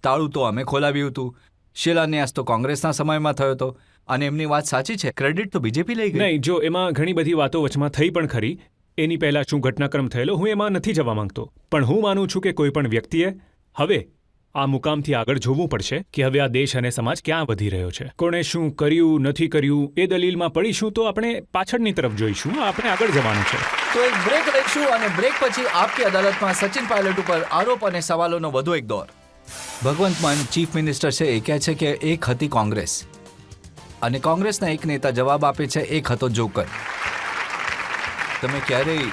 તાળું તો અમે ખોલાવ્યું હતું, શિલાન્યાસ તો કોંગ્રેસના સમયમાં થયો હતો, અને એમની વાત સાચી છે, ક્રેડિટ તો બીજેપી લઈ ગઈ. નહીં, જો એમાં ઘણી બધી વાતો વચમાં થઈ પણ ખરી. એની પહેલા શું ઘટનાક્રમ થયેલો હું એમાં નથી જવા માંગતો, પણ હું માનું છું કે કોઈ પણ વ્યક્તિએ હવે આ મુકામથી આગળ જોવું પડશે કે હવે આ દેશ અને સમાજ ક્યાં વધી રહ્યો છે. કોણે શું કર્યું નથી કર્યું એ દલીલમાં પડીશું તો આપણે પાછળની તરફ જોઈશું. આપણે આગળ જવાનું છે. તો એક બ્રેક લઈશું અને બ્રેક પછી આપકી અદાલતમાં સચિન પાયલટ ઉપર આરોપ અને સવાલોનો વધુ એક દોર. ભગવંત માન ચીફ મિનિસ્ટર છે, એ કહે છે કે એક હતી કોંગ્રેસ અને કોંગ્રેસના એક નેતા જવાબ આપે છે એક હતો જોકર. તમે ક્યારેય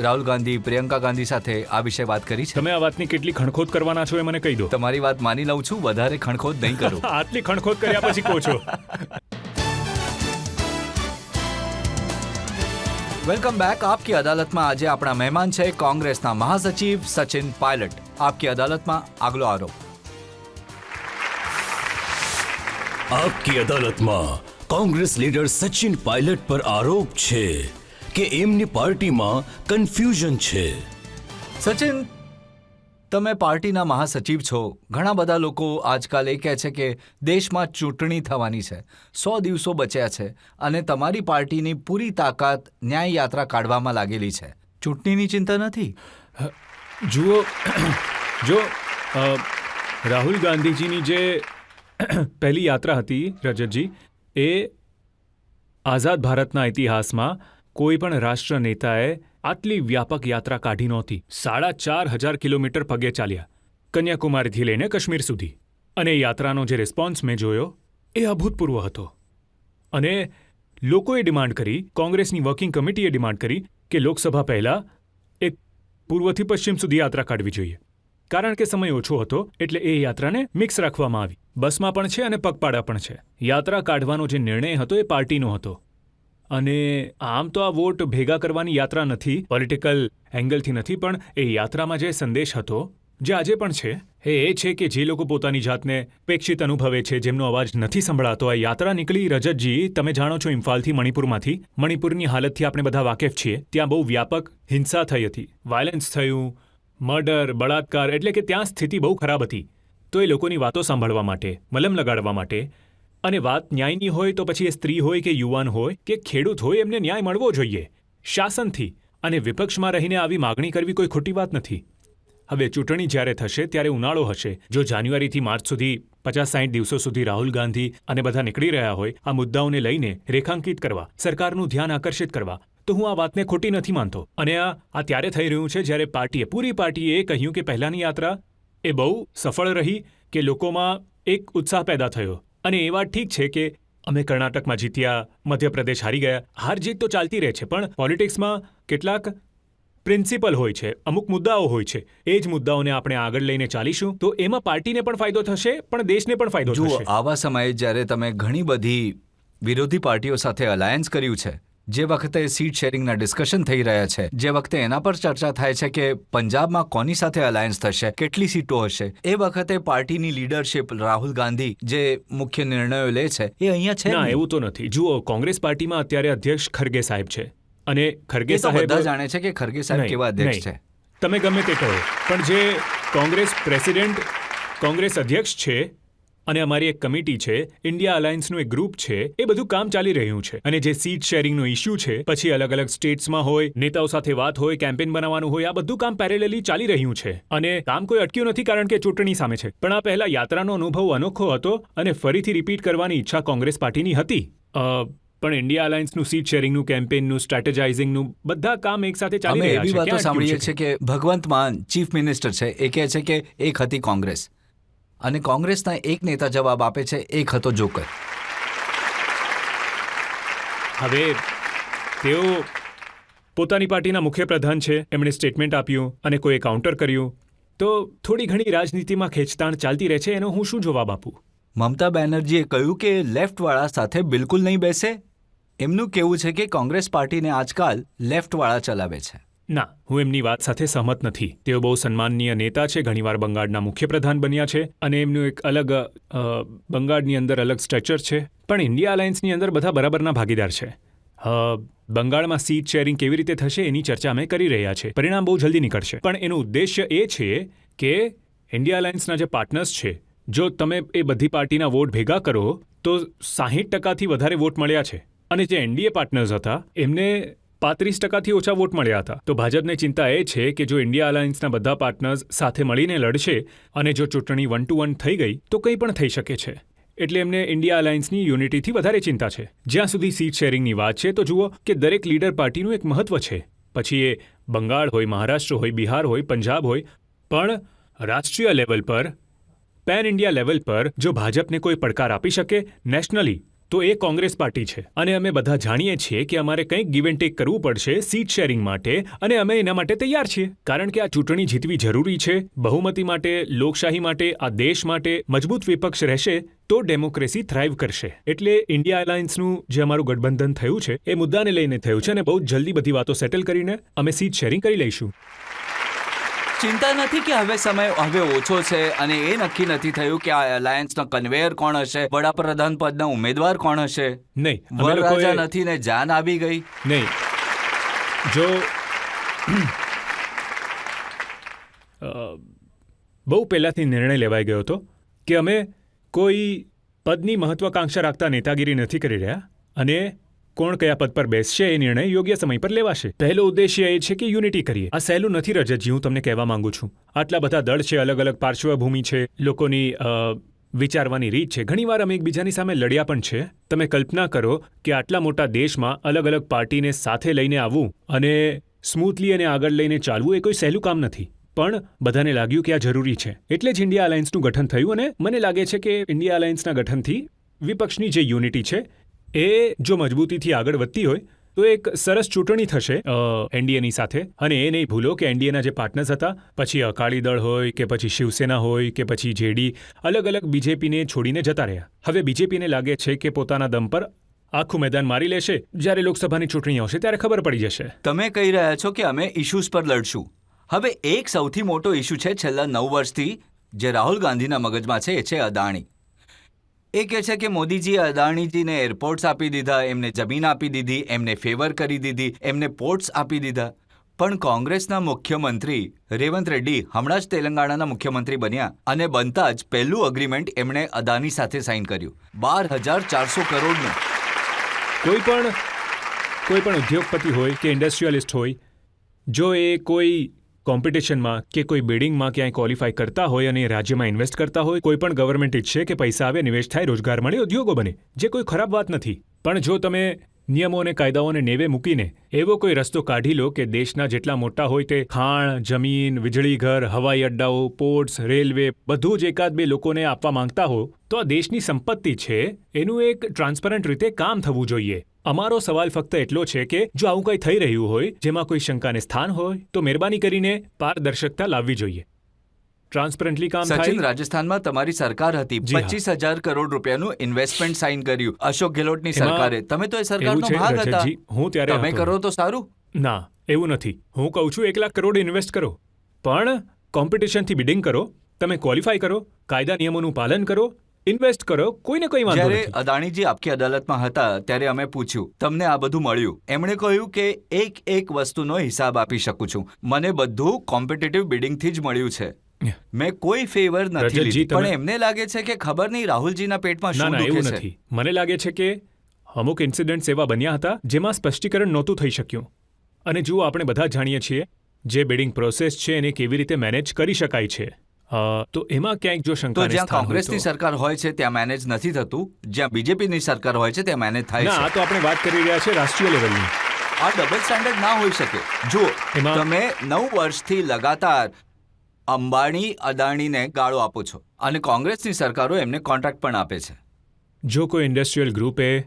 રાહુલ ગાંધી, પ્રિયંકા ગાંધી સાથે આ વિશે વાત કરી છે? તમે આ વાતની કેટલી ખણખોદ કરવાના છો એ મને કહી દો. તમારી વાત માની લઉં છું, વધારે ખણખોદ નહીં કરું. આટલી ખણખોદ કર્યા પછી કહો છો. Welcome back. આપકી અદાલતમાં આજે આપણા મહેમાન છે કોંગ્રેસના મહાસચિવ સચિન પાયલટ. આપકી અદાલતમાં આગલો આરોપ. આપકી અદાલતમાં કોંગ્રેસ લીડર સચિન પાયલટ પર આરોપ છે કે એમની પાર્ટીમાં કન્ફ્યુઝન છે. સચિન, તમે પાર્ટીના મહાસચિવ છો. ઘણા બધા લોકો આજકાલ એ કહે છે કે દેશમાં ચૂંટણી થવાની છે, 100 દિવસો બચ્યા છે અને તમારી પાર્ટીની પૂરી તાકાત ન્યાય યાત્રા કાઢવામાં લાગેલી છે. ચૂંટણીની ચિંતા નથી? જુઓ, જો રાહુલ ગાંધીજીની જે પહેલી યાત્રા હતી રજતજી, એ આઝાદ ભારતના ઇતિહાસમાં કોઈ પણ રાષ્ટ્ર નેતાએ આટલી વ્યાપક યાત્રા કાઢી નહોતી. 4,500 કિલોમીટર પગે ચાલ્યા, કન્યાકુમારીથી લઈને કાશ્મીર સુધી. અને યાત્રાનો જે રિસ્પોન્સ મેં જોયો એ અભૂતપૂર્વ હતો. અને લોકોએ ડિમાન્ડ કરી, કોંગ્રેસની વર્કિંગ કમિટીએ ડિમાન્ડ કરી કે લોકસભા પહેલા એક પૂર્વથી પશ્ચિમ સુધી યાત્રા કાઢવી જોઈએ. કારણ કે સમય ઓછો હતો એટલે એ યાત્રાને મિક્સ રાખવામાં આવી. બસમાં પણ છે અને પગપાળા પણ છે. યાત્રા કાઢવાનો જે નિર્ણય હતો એ પાર્ટીનો હતો. અને આમ તો આ વોટ ભેગા કરવાની યાત્રા નથી, પોલિટિકલ એંગલથી નથી, પણ એ યાત્રામાં જે સંદેશ હતો, જે આજે પણ છે, એ છે કે જે લોકો પોતાની જાતને ઉપેક્ષિત અનુભવે છે, જેમનો અવાજ નથી સંભળાતો. આ યાત્રા નીકળી. રજતજી, તમે જાણો છો ઇમ્ફાલથી, મણિપુરમાંથી. મણિપુરની હાલતથી આપણે બધા વાકેફ છીએ. ત્યાં બહુ વ્યાપક હિંસા થઈ હતી, વાયલન્સ થયું, મર્ડર, બળાત્કાર, એટલે કે ત્યાં સ્થિતિ બહુ ખરાબ હતી. તો એ લોકોની વાતો સાંભળવા માટે, મલમ લગાડવા માટે, અને વાત ન્યાયની હોય તો પછી એ સ્ત્રી હોય કે યુવાન હોય કે ખેડૂત હોય, એમને ન્યાય મળવો જોઈએ શાસનથી. અને વિપક્ષમાં રહીને આવી માગણી કરવી કોઈ ખોટી વાત નથી. હવે ચૂંટણી જ્યારે થશે ત્યારે ઉનાળો હશે. જો જાન્યુઆરીથી માર્ચ સુધી 50-60 દિવસો સુધી રાહુલ ગાંધી અને બધા નીકળી રહ્યા હોય આ મુદ્દાઓને લઈને રેખાંકિત કરવા, સરકારનું ધ્યાન આકર્ષિત કરવા, તો હું આ વાતને ખોટી નથી માનતો. અને આ ત્યારે થઈ રહ્યું છે જ્યારે પૂરી પાર્ટીએ કહ્યું કે પહેલાની યાત્રા એ બહુ સફળ રહી, કે લોકોમાં એક ઉત્સાહ પેદા થયો. અને એ વાત ઠીક છે કે અમે કર્ણાટકમાં જીત્યા, મધ્યપ્રદેશ હારી ગયા. હાર જીત તો ચાલતી રહે છે, પણ પોલિટિક્સમાં કેટલાક પ્રિન્સિપલ હોય છે, અમુક મુદ્દાઓ હોય છે. એ જ મુદ્દાઓને આપણે આગળ લઈને ચાલીશું તો એમાં પાર્ટીને પણ ફાયદો થશે, પણ દેશને પણ ફાયદો જુઓ, થશે. આવા સમયે જ્યારે તમે ઘણી બધી વિરોધી પાર્ટીઓ સાથે અલાયન્સ કર્યું છે, જે વખતે સીટ શેરિંગના ડિસ્કશન થઈ રહ્યા છે, જે વખતે એના પર ચર્ચા થાય છે કે પંજાબમાં કોની સાથે અલાયન્સ થશે, કેટલી સીટો હશે, એ વખતે પાર્ટીની લીડરશિપ રાહુલ ગાંધી જે મુખ્ય નિર્ણયો લે છે એ અહીંયા છે ના, નહીં. એવું તો નથી. જુઓ, કોંગ્રેસ પાર્ટીમાં અત્યારે અધ્યક્ષ ખરગે સાહેબ છે, અને ખરગે એ તો સાહેબ બધા જાણે છે કે ખરગે સાહેબ નહીં, કેવા અધ્યક્ષ નહીં. છે. તમે ગમે તે કહો, પણ જે કોંગ્રેસ પ્રેસિડેન્ટ, કોંગ્રેસ અધ્યક્ષ છે, અને અમારી એક કમિટી છે, ઇન્ડિયા અલાયન્સનું એક ગ્રુપ છે, એ બધું કામ ચાલી રહ્યું છે. અને જે સીટ શેરિંગનો ઇશ્યુ છે, પછી અલગ અલગ સ્ટેટ્સમાં હોય, નેતાઓ સાથે વાત હોય, કેમ્પેન બનાવવાનું હોય, આ બધું કામ પેરેલલી ચાલી રહ્યું છે. અને કામ કોઈ અટક્યું નથી કારણ કે ચૂંટણી સામે છે. પણ આ પહેલા યાત્રાનો અનુભવ અનોખો હતો અને ફરીથી રિપીટ કરવાની ઈચ્છા કોંગ્રેસ પાર્ટીની હતી. પણ ઇન્ડિયા અલાયન્સનું સીટ શેરિંગનું, કેમ્પેનનું, સ્ટ્રેટેજાઇઝિંગનું બધા કામ એકસાથે ચાલી અમે રહ્યા એવી છે. વાતો ક્યાં સાંભળીએ અટક્યું છીએ કે ભગવંત માન ચીફ મિનિસ્ટર છે, એ કહે છે કે એક હતી કોંગ્રેસ, અને કોંગ્રેસના એક નેતા જવાબ આપે છે એક હતો જોકર. હવે તેઓ પોતાની પાર્ટીના મુખ્ય પ્રધાન છે, એમણે સ્ટેટમેન્ટ આપ્યું અને કોઈએ કાઉન્ટર કર્યું, તો થોડી ઘણી રાજનીતિમાં ખેંચતાણ ચાલતી રહે છે. એનો હું શું જવાબ આપું? મમતા બેનર્જીએ કહ્યું કે લેફ્ટવાળા સાથે બિલકુલ નહીં બેસે. એમનું કહેવું છે કે કોંગ્રેસ પાર્ટીને આજકાલ લેફ્ટવાળા ચલાવે છે. ના, હું એમની વાત સાથે સહમત નથી. તેઓ બહુ સન્માનનીય નેતા છે, ઘણીવાર બંગાળના મુખ્યપ્રધાન બન્યા છે, અને એમનું એક અલગ બંગાળની અંદર અલગ સ્ટ્રક્ચર છે. પણ ઇન્ડિયા અલાયન્સની અંદર બધા બરાબરના ભાગીદાર છે. બંગાળમાં સીટ શેરિંગ કેવી રીતે થશે એની ચર્ચા અમે કરી રહ્યા છે. પરિણામ બહુ જલ્દી નીકળશે. પણ એનું ઉદ્દેશ્ય એ છે કે ઇન્ડિયા અલાયન્સના જે પાર્ટનર્સ છે, જો તમે એ બધી પાર્ટીના વોટ ભેગા કરો તો 60%થી વધારે વોટ મળ્યા છે. અને જે એનડીએ પાર્ટનર્સ હતા એમને 35%થી ઓછા વોટ મળ્યા હતા. તો ભાજપને ચિંતા એ છે કે જો ઇન્ડિયા અલાયન્સના બધા પાર્ટનર્સ સાથે મળીને લડશે અને જો ચૂંટણી 1-to-1 થઈ ગઈ તો કંઈ પણ થઈ શકે છે. એટલે એમને ઇન્ડિયા અલાયન્સની યુનિટીથી વધારે ચિંતા છે. જ્યાં સુધી સીટ શેરિંગની વાત છે તો જુઓ કે દરેક લીડર પાર્ટીનું એક મહત્વ છે. પછી એ બંગાળ હોય, મહારાષ્ટ્ર હોય, બિહાર હોય, પંજાબ હોય, પણ રાષ્ટ્રીય લેવલ પર, પેન ઇન્ડિયા લેવલ પર જો ભાજપને કોઈ પડકાર આપી શકે નેશનલી, તો એ કોંગ્રેસ પાર્ટી છે. અને અમે બધા જાણીએ છીએ કે અમારે કંઈક ગીવ એન્ડ ટેક કરવું પડશે સીટ શેરિંગ માટે, અને અમે એના માટે તૈયાર છીએ. કારણ કે આ ચૂંટણી જીતવી જરૂરી છે. બહુમતી માટે, લોકશાહી માટે, આ દેશ માટે મજબૂત વિપક્ષ રહેશે તો ડેમોક્રેસી થ્રાઇવ કરશે. એટલે ઇન્ડિયા અલાયન્સનું જે અમારું ગઠબંધન થયું છે એ મુદ્દાને લઈને થયું છે, અને બહુ જલ્દી બધી વાતો સેટલ કરીને અમે સીટ શેરિંગ કરી લઈશું. ચિંતા નથી કે હવે સમય હવે ઓછો છે અને એ નક્કી નથી થયું કે આ અલાયન્સનો કન્વેયર કોણ હશે, વડાપ્રધાન પદના ઉમેદવાર કોણ હશે. નહીં, અમે વરરાજા લોકોએ નથી ને જાન આવી ગઈ. નહીં. જો બહુ પહેલાંથી નિર્ણય લેવાઈ ગયો હતો કે અમે કોઈ પદની મહત્વાકાંક્ષા રાખતા નેતાગીરી નથી કરી રહ્યા, અને કોણ કયા પદ પર બેસશે એ નિર્ણય યોગ્ય સમય પર લેવાશે. પહેલો ઉદ્દેશ્ય એ છે કે યુનિટી કરીએ. આ સહેલું નથી રજતજી, હું તમને કહેવા માંગુ છું. આટલા બધા દળ છે, અલગ અલગ પાર્શ્વભૂમિ છે, લોકોની વિચારવાની રીત છે. ઘણીવાર અમે એકબીજાની સામે લડ્યા પણ છે. તમે કલ્પના કરો કે આટલા મોટા દેશમાં અલગ અલગ પાર્ટીને સાથે લઈને આવવું અને સ્મૂથલી અને આગળ લઈને ચાલવું એ કોઈ સહેલું કામ નથી. પણ બધાને લાગ્યું કે આ જરૂરી છે, એટલે જ ઇન્ડિયા અલાયન્સનું ગઠન થયું. અને મને લાગે છે કે ઇન્ડિયા અલાયન્સના ગઠનથી વિપક્ષની જે યુનિટી છે એ જો મજબૂતીથી આગળ વધતી હોય તો એક સરસ ચૂંટણી થશે એનડીએની સાથે. અને એ નહીં ભૂલો કે એનડીએના જે પાર્ટનર્સ હતા, પછી અકાલી દળ હોય કે પછી શિવસેના હોય કે પછી જેડી, અલગ અલગ બીજેપીને છોડીને જતા રહ્યા. હવે બીજેપીને લાગે છે કે પોતાના દમ પર આખું મેદાન મારી લેશે. જ્યારે લોકસભાની ચૂંટણી આવશે ત્યારે ખબર પડી જશે. તમે કહી રહ્યા છો કે અમે ઇશ્યુઝ પર લડશું. હવે એક સૌથી મોટો ઇશ્યુ છે છેલ્લા 9 વર્ષથી જે રાહુલ ગાંધીના મગજમાં છે, એ છે અદાણી. એ કહે છે કે મોદીજીએ અદાણીજીને એરપોર્ટ્સ આપી દીધા, એમને જમીન આપી દીધી, એમને ફેવર કરી દીધી, એમને પોર્ટ્સ આપી દીધા. પણ કોંગ્રેસના મુખ્યમંત્રી રેવંત રેડ્ડી હમણાં જ તેલંગાણાના મુખ્યમંત્રી બન્યા અને બનતા જ પહેલું અગ્રીમેન્ટ એમણે અદાની સાથે સાઇન કર્યું, 12,400 કરોડનું. કોઈ પણ ઉદ્યોગપતિ હોય કે ઇન્ડસ્ટ્રીયલિસ્ટ હોય, જો એ કોઈ કોમ્પિટિશનમાં કે કોઈ બિડિંગમાં ક્યાંય ક્વોલિફાય કરતા હોય અને રાજ્યમાં ઇન્વેસ્ટ કરતા હોય, કોઈ પણ ગવર્મેન્ટ ઈચ્છે કે પૈસા આવે, નિવેશ થાય, રોજગાર મળે, ઉદ્યોગો બને, જે કોઈ ખરાબ વાત નથી. પણ જો તમે નિયમો અને કાયદાઓને નેવે મૂકીને એવો કોઈ રસ્તો કાઢી લો કે દેશના જેટલા મોટા હોય તે ખાણ, જમીન, વીજળીઘર, હવાઈ અડ્ડાઓ, પોર્ટ્સ, રેલવે બધું જ એકાદ બે લોકોને આપવા માંગતા હો, તો આ દેશની સંપત્તિ છે, એનું એક ટ્રાન્સપરન્ટ રીતે કામ થવું જોઈએ. અમારો સવાલ ફક્ત એટલો છે કે જો આવું કંઈ થઈ રહ્યું હોય જેમાં કોઈ શંકાને સ્થાન હોય તો મહેરબાની કરીને પારદર્શકતા લાવવી જોઈએ. ટ્રાન્સપરન્ટલી કામ થાય. સચિન, રાજસ્થાનમાં તમારી સરકાર હતી, જી હા. 25,000 કરોડ રૂપિયાનું ઇન્વેસ્ટમેન્ટ સાઇન કર્યું અશોક ગેહલોતની એમાં સરકારે. તમે તો એ સરકારનો એવું છે, ભાગ હતા. રજતજી, હું ત્યારે તમે હતો. કરો તો સારું. ના, એવું નથી. હું કહું છું 1 લાખ કરોડ ઇન્વેસ્ટ કરો, પણ કોમ્પિટિશનથી બિડિંગ કરો, તમે ક્વોલિફાય કરો, કાયદા નિયમોનું પાલન કરો, ઇન્વેસ્ટ કરો, કોઈને કોઈ વાંધો જ્યારે નથી. અદાણીજી આપકી અદાલતમાં હતા ત્યારે અમે પૂછ્યું તમને આ બધું મળ્યું. એમણે કહ્યું કે એક વસ્તુનો હિસાબ આપી શકું છું, મને બધું કોમ્પિટિટિવ બિડિંગથી જ મળ્યું છે, મેં કોઈ ફેવર નથી રજતજી, લીધી. તમે- પણ એમને લાગે છે કે ખબર નહીં રાહુલજીના પેટમાં ના શું ના, એવું દુખે છે. નથી. મને લાગે છે કે અમુક ઇન્સિડન્ટ્સ એવા બન્યા હતા જેમાં સ્પષ્ટીકરણ નહોતું થઈ શક્યું. અને જુઓ, આપણે બધા જાણીએ છીએ જે બિડિંગ પ્રોસેસ છે એને કેવી રીતે મેનેજ કરી શકાય છે. તો એમાં ક્યાંક જો તો શંકાને જ્યાં સ્થાન હોય કોંગ્રેસની તો- સરકાર હોય છે ત્યાં મેનેજ નથી થતું, જ્યાં બીજેપીની સરકાર હોય છે ત્યાં મેનેજ થાય ના, છે. આ તો આપણે વાત કરી રહ્યા છે રાષ્ટ્રીય લેવલની. આ ડબલ સ્ટેન્ડર્ડ ના હોઈ શકે. જો એમાં- તમે 9 વર્ષથી લગાતાર અંબાણી અદાણીને ગાળો આપો છો અને કોંગ્રેસની સરકારો એમને કોન્ટ્રાક્ટ પણ આપે છે. જો કોઈ ઇન્ડસ્ટ્રીયલ ગ્રુપે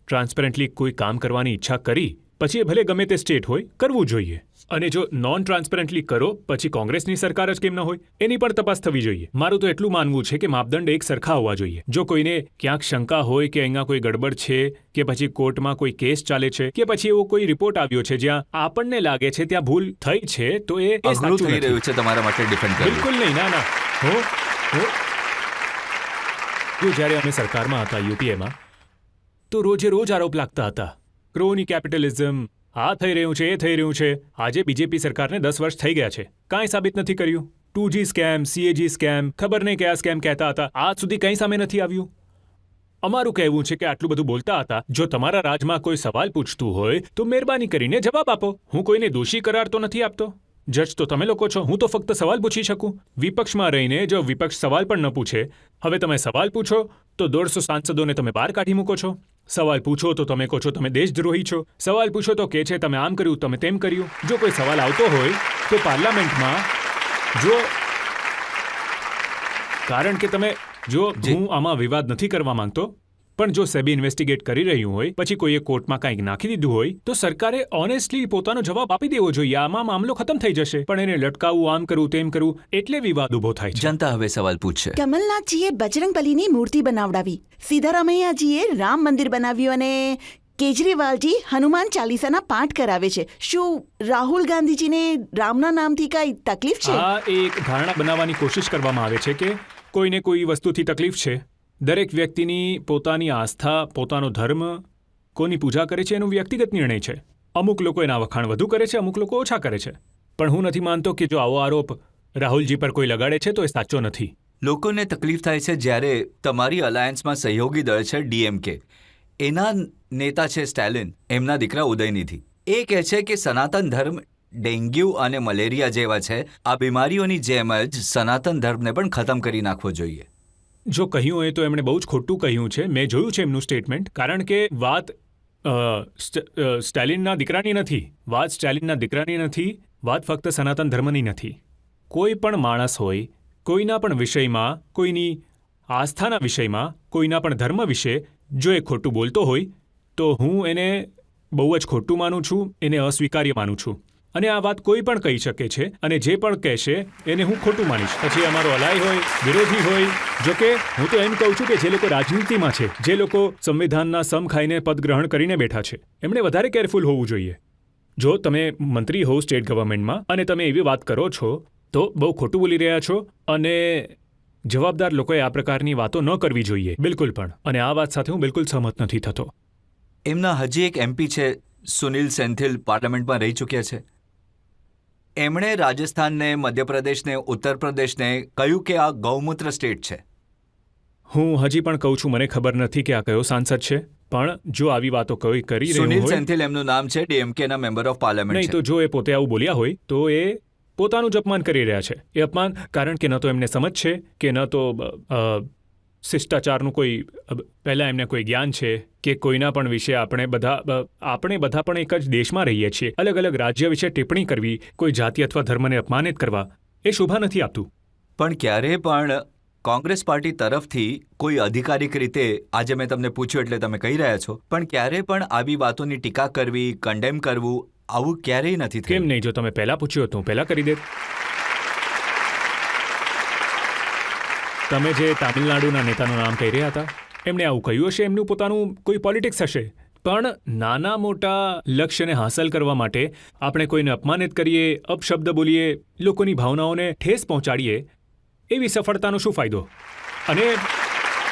ટ્રાન્સપરન્ટલી કોઈ કામ કરવાની ઈચ્છા કરી, પછી એ ભલે ગમે તે સ્ટેટ હોય, કરવું જોઈએ. અને જો નોન ટ્રાન્સપરન્ટલી કરો પછી કોંગ્રેસની સરકાર જ કેમ ન હોય, એની પણ તપાસ થવી જોઈએ. મારું તો એટલું માનવું છે કે માપદંડ એક સરખા હોવા જોઈએ. જો કોઈને ક્યાંક શંકા હોય કે અહીંયા કોઈ ગડબડ છે કે પછી કોર્ટમાં કોઈ કેસ ચાલે છે કે પછી એવો કોઈ રિપોર્ટ આવ્યો છે જ્યાં આપણને લાગે છે ત્યાં ભૂલ થઈ છે, તો એ અઘરું સાચું થઈ નથી. રહ્યું છે તમારા માટે ડિફેન્ડ કરવું. બિલકુલ નહીં. ના જો જ્યારે અમે સરકારમાં હતા યુપીએમાં, તો રોજે રોજ આરોપ લાગતા હતા, ક્રોની કેપિટલિઝમ, આ થઈ રહ્યું છે, એ થઈ રહ્યું છે. આજે બીજેપી સરકારને 10 વર્ષ થઈ ગયા છે, કાંઈ સાબિત નથી કર્યું. 2G સ્કેમ, CAG સ્કેમ, ખબર નહીં કયા સ્કેમ કહેતા હતા, આજ સુધી કંઈ સામે નથી આવ્યું. અમારું કહેવું છે કે આટલું બધું બોલતા હતા, જો તમારા રાજમાં કોઈ સવાલ પૂછતું હોય તો મહેરબાની કરીને જવાબ આપો. હું કોઈને દોષી કરાર તો નથી આપતો. જજ તો તમે લોકો છો, હું તો ફક્ત સવાલ પૂછી શકું. વિપક્ષમાં રહીને જો વિપક્ષ સવાલ પણ ન પૂછે, હવે તમે સવાલ પૂછો તો 150 સાંસદોને તમે બહાર કાઢી મૂકો છો. સવાલ પૂછો તો તમે કહો છો તમે દેશદ્રોહી છો. સવાલ પૂછો તો કહે છે તમે આમ કર્યું, તમે તેમ કર્યું. જો કોઈ સવાલ આવતો હોય તો પાર્લામેન્ટમાં જો, કારણ કે તમે જો, હું આમાં વિવાદ નથી કરવા માંગતો, પણ જો સેબી ઇન્વેસ્ટિગેટ કરી રહ્યું હોય પછી કોઈએ કોર્ટમાં કંઈક નાખી દીધું હોય તો સરકારે ઓનેસ્ટલી પોતાનો જવાબ આપી દેવો જોઈએ. આમાં મામલો ખતમ થઈ જશે. પણ એને લટકાવવું, આમ કરવું, તેમ કરવું, એટલે વિવાદ ઊભો થાય છે. જનતા હવે સવાલ પૂછશે. કમલનાથજીએ બજરંગબલીની મૂર્તિ બનાવડાવી, સિદ્ધારામૈયાજીએ રામ મંદિર બનાવ્યું અને કેજરીવાલજી હનુમાન ચાલીસાના પાઠ કરાવે છે. શું રાહુલ ગાંધીજીને રામના નામથી કઈ તકલીફ છે? આ એક ધારણા બનાવવાની કોશિશ કરવામાં આવે છે કે કોઈને કોઈ વસ્તુથી તકલીફ છે. દરેક વ્યક્તિની પોતાની આસ્થા, પોતાનો ધર્મ, કોની પૂજા કરે છે એનો વ્યક્તિગત નિર્ણય છે. અમુક લોકો એના વખાણ વધુ કરે છે, અમુક લોકો ઓછા કરે છે. પણ હું નથી માનતો કે જો આવો આરોપ રાહુલજી પર કોઈ લગાડે છે તો એ સાચો નથી. લોકોને તકલીફ થાય છે જ્યારે તમારી અલાયન્સમાં સહયોગી દળ છે ડીએમકે, એના નેતા છે સ્ટાલિન, એમના દીકરા ઉદયનિધિ. એ કહે છે કે સનાતન ધર્મ ડેન્ગ્યુ અને મલેરિયા જેવા છે, આ બીમારીઓની જેમ જ સનાતન ધર્મને પણ ખતમ કરી નાખવો જોઈએ. જો કહ્યું હોય તો એમણે બહુ જ ખોટું કહ્યું છે. મેં જોયું છે એમનું સ્ટેટમેન્ટ, કારણ કે વાત સ્ટાલિનના દીકરાની નથી, વાત સ્ટાલિનના દીકરાની નથી, વાત ફક્ત સનાતન ધર્મની નથી. કોઈ પણ માણસ હોય, કોઈના પણ વિષયમાં, કોઈની આસ્થાના વિષયમાં, કોઈના પણ ધર્મ વિશે જો એ ખોટું બોલતો હોય તો હું એને બહુ જ ખોટું માનું છું, એને અસ્વીકાર્ય માનું છું. અને આ વાત કોઈ પણ કહી શકે છે અને જે પણ કહેશે એને હું ખોટું માનીશ. પછી અમારો અલાય હોય, વિરોધી હોય. જો કે હું તો એમ કહું છું કે જે લોકો રાજનીતિમાં છે, જે લોકો સંવિધાનના સમ ખાઈને પદ ગ્રહણ કરીને બેઠા છે, એમણે વધારે કેરફુલ હોવું જોઈએ. જો તમે મંત્રી હો સ્ટેટ ગવર્મેન્ટમાં અને તમે એવી વાત કરો છો તો બહુ ખોટું બોલી રહ્યા છો અને જવાબદાર લોકોએ આ પ્રકારની વાતો ન કરવી જોઈએ બિલકુલ પણ. અને આ વાત સાથે હું બિલકુલ સહમત નથી થતો. એમના હજી એક એમપી છે સુનિલ સેન્થિલ, પાર્લામેન્ટમાં રહી ચૂક્યા છે. એમણે રાજસ્થાનને, મધ્યપ્રદેશને, ઉત્તર પ્રદેશને કહ્યું કે આ ગૌમૂત્ર સ્ટેટ છે. હું હજી પણ કહું છું, મને ખબર નથી કે આ કયો સાંસદ છે, પણ જો આવી વાતો કોઈ કરી રહ્યું સુનિલ હોય, સેન્થિલ એમનું નામ છે, ડીએમકેના મેમ્બર ઓફ પાર્લામેન્ટ નહીં છે. તો જો એ પોતે આવું બોલ્યા હોય તો એ પોતાનું જ અપમાન કરી રહ્યા છે. એ અપમાન કારણ કે ન તો એમને સમજ છે કે ન તો શિષ્ટાચારનું કોઈ પહેલાં એમને કોઈ જ્ઞાન છે કે કોઈના પણ વિશે આપણે બધા પણ એક જ દેશમાં રહીએ છીએ. અલગ અલગ રાજ્ય વિશે ટિપ્પણી કરવી, કોઈ જાતિ અથવા ધર્મને અપમાનિત કરવા એ શોભા નથી આપતું. પણ ક્યારે પણ કોંગ્રેસ પાર્ટી તરફથી કોઈ અધિકારિક રીતે, આજે મેં તમને પૂછ્યું એટલે તમે કહી રહ્યા છો, પણ ક્યારે પણ આવી વાતોની ટીકા કરવી, કન્ડેમ કરવું, આવું ક્યારેય નથી થયું. કેમ નહીં? જો તમે પહેલાં પૂછ્યું હતું પહેલાં કરી દેત. તમે જે તામિલનાડુના નેતાનું નામ કહી રહ્યા હતા, એમણે આવું કહ્યું હશે, એમનું પોતાનું કોઈ પોલિટિક્સ હશે. પણ નાના મોટા લક્ષ્યને હાંસલ કરવા માટે આપણે કોઈને અપમાનિત કરીએ, અપશબ્દ બોલીએ, લોકોની ભાવનાઓને ઠેસ પહોંચાડીએ, એવી સફળતાનો શું ફાયદો? અને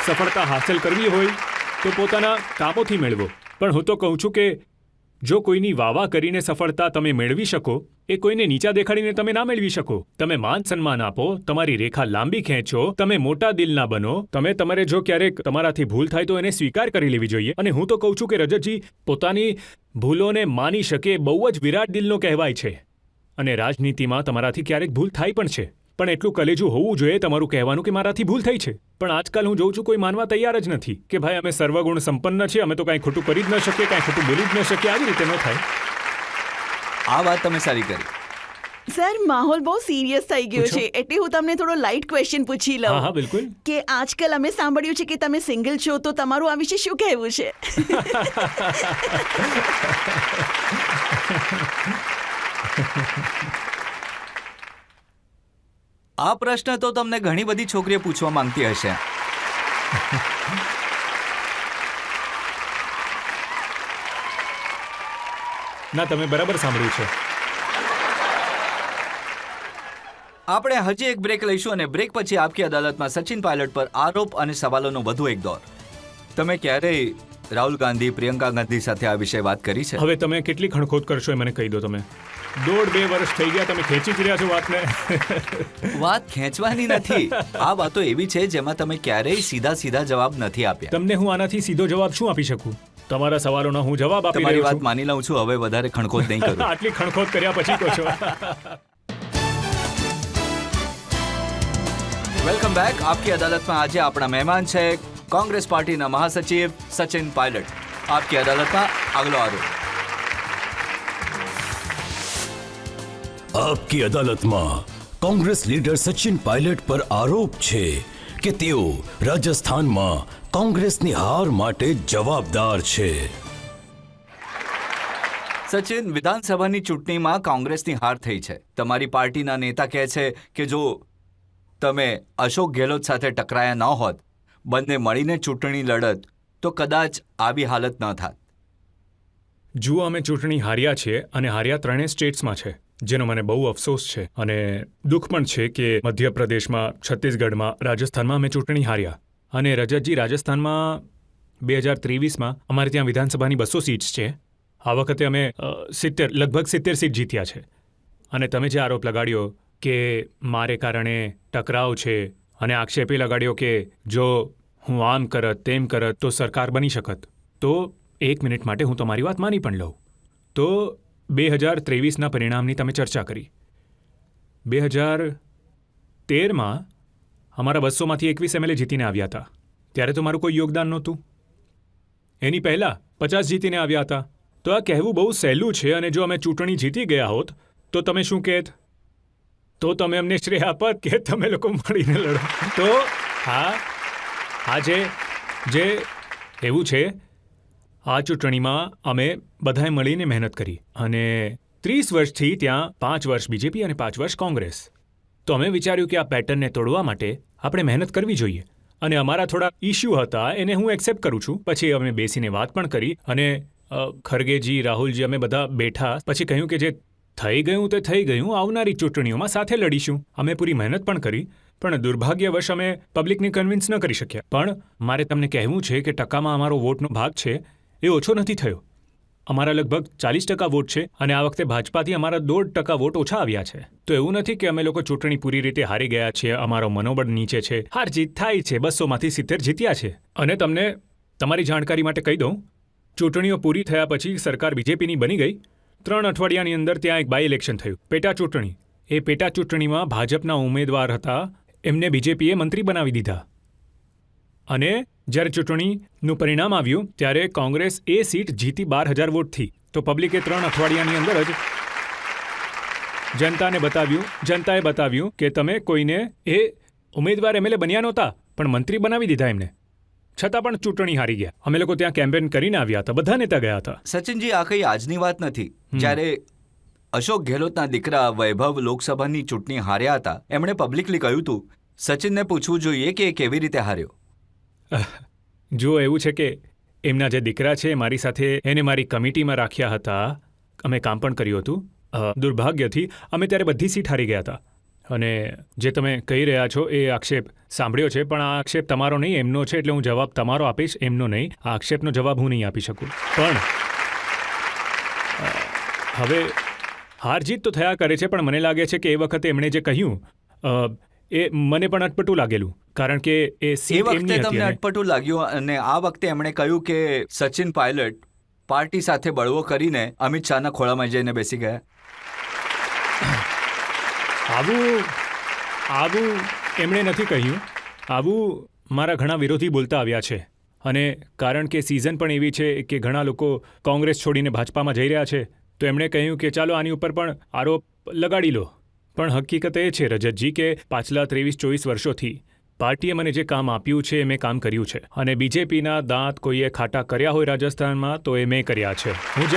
સફળતા હાંસલ કરવી હોય તો પોતાના કામોથી મેળવો. પણ હું તો કહું છું કે જો કોઈની વાવા કરીને સફળતા તમે મેળવી શકો, એ કોઈને નીચા દેખાડીને તમે ના મેળવી શકો. તમે માન સન્માન આપો, તમારી રેખા લાંબી ખેંચો, તમે મોટા દિલના બનો. તમારે જો ક્યારેક તમારાથી ભૂલ થાય તો એને સ્વીકાર કરી લેવી જોઈએ. અને હું તો કહું છું કે રજતજી પોતાની ભૂલોને માની શકે, બહુ જ વિરાટ દિલનો કહેવાય છે. અને રાજનીતિમાં તમારાથી ક્યારેક ભૂલ થાય પણ છે, પણ એટલું કલેજું હોવું જોઈએ તમારું કહેવાનું કે મારાથી ભૂલ થઈ છે. પણ આજકાલ હું જોઉં છું કોઈ માનવા તૈયાર જ નથી કે ભાઈ અમે સર્વગુણ સંપન્ન છીએ, અમે તો કાંઈ ખોટું કરી જ ન શકીએ, કાંઈ ખોટું બોલી જ ન શકીએ. આવી રીતે ન થાય. આ વાત તમે સારી કરી. સર, માહોલ બહુ સિરિયસ થઈ ગયો પૂછો. છે, એટલે હું તમને થોડો લાઇટ ક્વેશ્ચન પૂછી હા લઉં હા બિલકુલ. કે આજકાલ અમે સાંભળ્યું છે કે તમે સિંગલ છો, તો તમારું આ વિશે શું કહેવું છે? આ પ્રશ્ન તો તમને ઘણી બધી છોકરીઓ પૂછવા માંગતી હશે. ના, તમે બરાબર સાંભળ્યું છે. આપણે હજી એક બ્રેક લઈશું અને બ્રેક પછી આપકી અદાલતમાં સચિન પાયલટ પર આરોપ અને સવાલોનો વધુ એક દોર. તમે ક્યારેય રાહુલ ગાંધી, પ્રિયંકા ગાંધી સાથે આ વિશે વાત કરી છે? હવે તમે કેટલી ખણખોદ કરશો એ મને કહી દો. તમે 1.5-2 વર્ષ થઈ ગયા, તમે ખેંચી જ રહ્યા છો વાતને. વાત ખેંચવાની નથી. આ વાતો એવી છે જેમાં તમે ક્યારેય સીધા જવાબ નથી આપ્યા. તમને હું આનાથી સીધો જવાબ શું આપી શકું? તમારા સવાલોનો હું જવાબ આપી તમારી રહ્યો વાત છું. માની લઉં છું, હવે વધારે ખણખોદ નહીં કરું. આટલી ખણખોદ કર્યા પછી કહો છો. Welcome back. આપકી અદાલતમાં આજે આપણા મહેમાન છે કોંગ્રેસ પાર્ટીના મહાસચિવ સચિન પાયલટ. આપકી અદાલતમાં આગલો આરોપ. આપકી અદાલતમાં કોંગ્રેસ લીડર સચિન પાયલટ પર આરોપ છે કે તેઓ રાજસ્થાનમાં કોંગ્રેસની હાર માટે જવાબદાર છે. સચિન, વિધાનસભાની ચૂંટણીમાં કોંગ્રેસની હાર થઈ છે. તમારી પાર્ટીના નેતા કહે છે કે જો તમે અશોક ગેહલોત સાથે ટકરાયા ન હોત, બંને મળીને ચૂંટણી લડત, તો કદાચ આવી હાલત ન થાત. જુઓ, અમે ચૂંટણી હાર્યા છીએ અને હાર્યા ત્રણેય સ્ટેટ્સમાં છે, જેનો મને બહુ અફસોસ છે. અને દુઃખ પણ છે કે મધ્યપ્રદેશમાં, છત્તીસગઢમાં, રાજસ્થાનમાં અમે ચૂંટણી હાર્યા. અને રજતજી, રાજસ્થાનમાં 2023માં અમારે ત્યાં વિધાનસભાની 200 સીટ્સ છે. આ વખતે અમે લગભગ 70 સીટ જીત્યા છે. અને તમે જે આરોપ લગાડ્યો કે મારે કારણે ટકરાવ છે અને આક્ષેપે લગાડ્યો કે જો હું આમ કરત તેમ કરત તો સરકાર બની શકત, તો 1 મિનિટ માટે હું તમારી વાત માની પણ લઉં. તો 2023ના પરિણામની તમે ચર્ચા કરી. 2013માં અમારા 200માંથી 21 MLA જીતીને આવ્યા હતા. ત્યારે તો મારું કોઈ યોગદાન નહોતું. એની પહેલાં 50 જીતીને આવ્યા હતા. તો આ કહેવું બહુ સહેલું છે. અને જો અમે ચૂંટણી જીતી ગયા હોત તો તમે શું કહેત? તો તમે અમને શ્રેય આપત કે તમે લોકો મળીને લડો? તો હા, જે એવું છે, આ ચૂંટણીમાં અમે બધાએ મળીને મહેનત કરી અને 30 વર્ષથી ત્યાં 5 વર્ષ બીજેપી અને 5 વર્ષ કોંગ્રેસ. તો અમે વિચાર્યું કે આ પેટર્નને તોડવા માટે આપણે મહેનત કરવી જોઈએ અને અમારા થોડા ઇશ્યુ હતા એને હું એક્સેપ્ટ કરું છું. પછી અમે બેસીને વાત પણ કરી અને ખરગેજી, રાહુલજી અમે બધા બેઠા. પછી કહ્યું કે જે થઈ ગયું તે થઈ ગયું, આવનારી ચૂંટણીઓમાં સાથે લડીશું. અમે પૂરી મહેનત પણ કરી, પણ દુર્ભાગ્યવશ અમે પબ્લિકને કન્વિન્સ ન કરી શક્યા. પણ મારે તમને કહેવું છે કે ટકામાં અમારો વોટનો ભાગ છે એ ઓછો નથી થયો. અમારા લગભગ 40% વોટ છે અને આ વખતે ભાજપાથી અમારા 1.5% વોટ ઓછા આવ્યા છે. તો એવું નથી કે અમે લોકો ચૂંટણી પૂરી રીતે હારી ગયા છીએ, અમારો મનોબળ નીચે છે. હાર જીત થાય છે, 200માંથી 70 જીત્યા છે. અને તમને તમારી જાણકારી માટે કહી દઉં, ચૂંટણીઓ પૂરી થયા પછી સરકાર બીજેપીની બની ગઈ. 3 અઠવાડિયાની અંદર ત્યાં એક બાય ઇલેક્શન થયું, પેટા ચૂંટણી. એ પેટા ચૂંટણીમાં ભાજપના ઉમેદવાર હતા, એમને બીજેપીએ મંત્રી બનાવી દીધા. અને જ્યારે ચૂંટણીનું પરિણામ આવ્યું ત્યારે કોંગ્રેસ એ સીટ જીતી 12,000 વોટથી. તો પબ્લિકે 3 અઠવાડિયાની અંદર જ જનતાએ બતાવ્યું કે તમે કોઈને એ ઉમેદવાર એમએલએ બન્યા નહોતા પણ મંત્રી બનાવી દીધા એમને. છતાં પણ ચૂંટણી હારી ગયા. અમે લોકો ત્યાં કેમ્પેન કરીને આવ્યા હતા, બધા નેતા ગયા હતા. સચિનજી, આ કઈ આજની વાત નથી. જ્યારે અશોક ગેહલોતના દીકરા વૈભવ લોકસભાની ચૂંટણી હાર્યા હતા, એમણે પબ્લિકલી કહ્યું હતું સચિનને પૂછવું જોઈએ કે એ કેવી રીતે હાર્યો. જો એવું છે કે એમના જે દીકરા છે મારી સાથે એને મારી કમિટીમાં રાખ્યા હતા, અમે કામ પણ કર્યું હતું. દુર્ભાગ્યથી અમે ત્યારે બધી સીટ હારી ગયા હતા. અને જે તમે કહી રહ્યા છો એ આક્ષેપ સાંભળ્યો છે, પણ આ આક્ષેપ તમારો નહીં, એમનો છે. એટલે હું જવાબ તમારો આપીશ, એમનો નહીં. આ આક્ષેપનો જવાબ હું નહીં આપી શકું. પણ હવે હાર જીત તો થયા કરે છે, પણ મને લાગે છે કે એ વખતે એમણે જે કહ્યું એ મને પણ અટપટું લાગેલું, કારણ કે એ સીટ વખતે એમની તમને હતી. અટપટું લાગ્યું અને આ વખતે એમણે કહ્યું કે સચિન પાયલટ પાર્ટી સાથે બળવો કરીને અમિત શાહના ખોળામાં જઈને બેસી ગયા. આવું એમણે નથી કહ્યું. આવું મારા ઘણા વિરોધી બોલતા આવ્યા છે. અને કારણ કે સિઝન પણ એવી છે કે ઘણા લોકો કોંગ્રેસ છોડીને ભાજપામાં જઈ રહ્યા છે, તો એમણે કહ્યું કે ચાલો આની ઉપર પણ આરોપ લગાડી લો. પણ હકીકત એ છે રજતજી કે પાછલા 23-24 વર્ષોથી પાર્ટીએ મને જે કામ આપ્યું છે એ મેં કામ કર્યું છે. અને બીજેપીના દાંત કોઈએ ખાટા કર્યા હોય રાજસ્થાનમાં તો એ મેં કર્યા છે. હું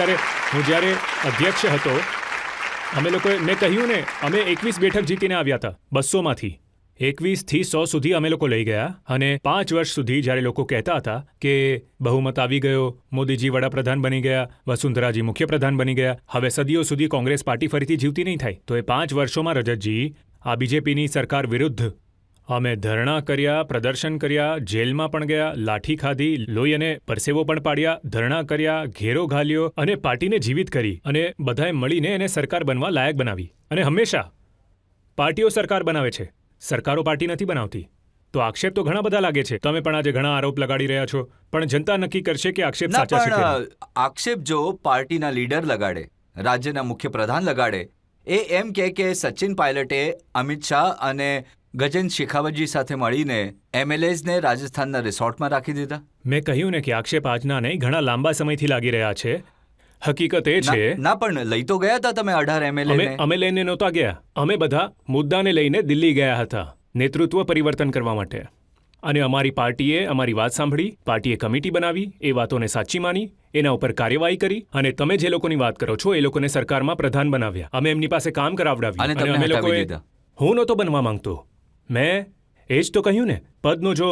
જ્યારે અધ્યક્ષ હતો, મેં કહ્યું ને, અમે 21 બેઠક જીતીને આવ્યા હતા 200માંથી. 21 થી 100 સુધી અમે લોકો લઈ ગયા. અને 5 વર્ષ સુધી જ્યારે લોકો કહેતા હતા કે બહુમત આવી ગયો, મોદીજી વડાપ્રધાન બની ગયા, વસુંધરાજી મુખ્યપ્રધાન બની ગયા, હવે સદીઓ સુધી કોંગ્રેસ પાર્ટી ફરીથી જીવતી નહીં થાય. તો એ 5 વર્ષોમાં રજતજી આ બીજેપીની સરકાર વિરુદ્ધ અમે ધરણા કર્યા, પ્રદર્શન કર્યા, જેલમાં પણ ગયા, લાઠી ખાધી, લોહી અને પરસેવો પણ પાડ્યા, ધરણા કર્યા, ઘેરો ઘાલ્યો અને પાર્ટીને જીવિત કરી. અને બધાએ મળીને એને સરકાર બનવા લાયક બનાવી. અને હંમેશા પાર્ટીઓ સરકાર બનાવે છે, સરકારો પાર્ટી નથી બનાવતી. તો આક્ષેપ તો ઘણા બધા લાગે છે. તમે પણ આજે ઘણા આરોપ લગાડી રહ્યા છો, પણ જનતા નક્કી કરશે કે આક્ષેપ ના, સાચા છે કે નહીં. પણ આક્ષેપ જો પાર્ટીના લીડર લગાડે, રાજ્યના મુખ્યપ્રધાન લગાડે, એ એમ કે સચિન પાયલટે અમિત શાહ અને ગજેન્દ્ર શેખાવતજી સાથે મળીને એમએલએઝને રાજસ્થાનના રિસોર્ટમાં રાખી દીધા. મેં કહ્યું ને કે આક્ષેપ આજના નહીં, ઘણા લાંબા સમયથી લાગી રહ્યા છે. હકીકત એ છે ના, પણ લઈ તો ગયા હતા તમે 18 એમએલએ. અમે લઈને નહોતા ગયા. અમે બધા મુદ્દાને લઈને દિલ્હી ગયા હતા નેતૃત્વ પરિવર્તન કરવા માટે. અને અમારી પાર્ટીએ અમારી વાત સાંભળી, પાર્ટીએ કમિટી બનાવી, એ વાતોને સાચી માની, એના ઉપર કાર્યવાહી કરી. અને તમે જે લોકોની વાત કરો છો એ લોકોને સરકારમાં પ્રધાન બનાવ્યા. અમે એમની પાસે કામ કરાવડાવ્યું. અને તમને અમે હટાવી લોકોએ દીધા. હું નહોતો બનવા માંગતો. મેં એ જ તો કહ્યું ને, પદનો જો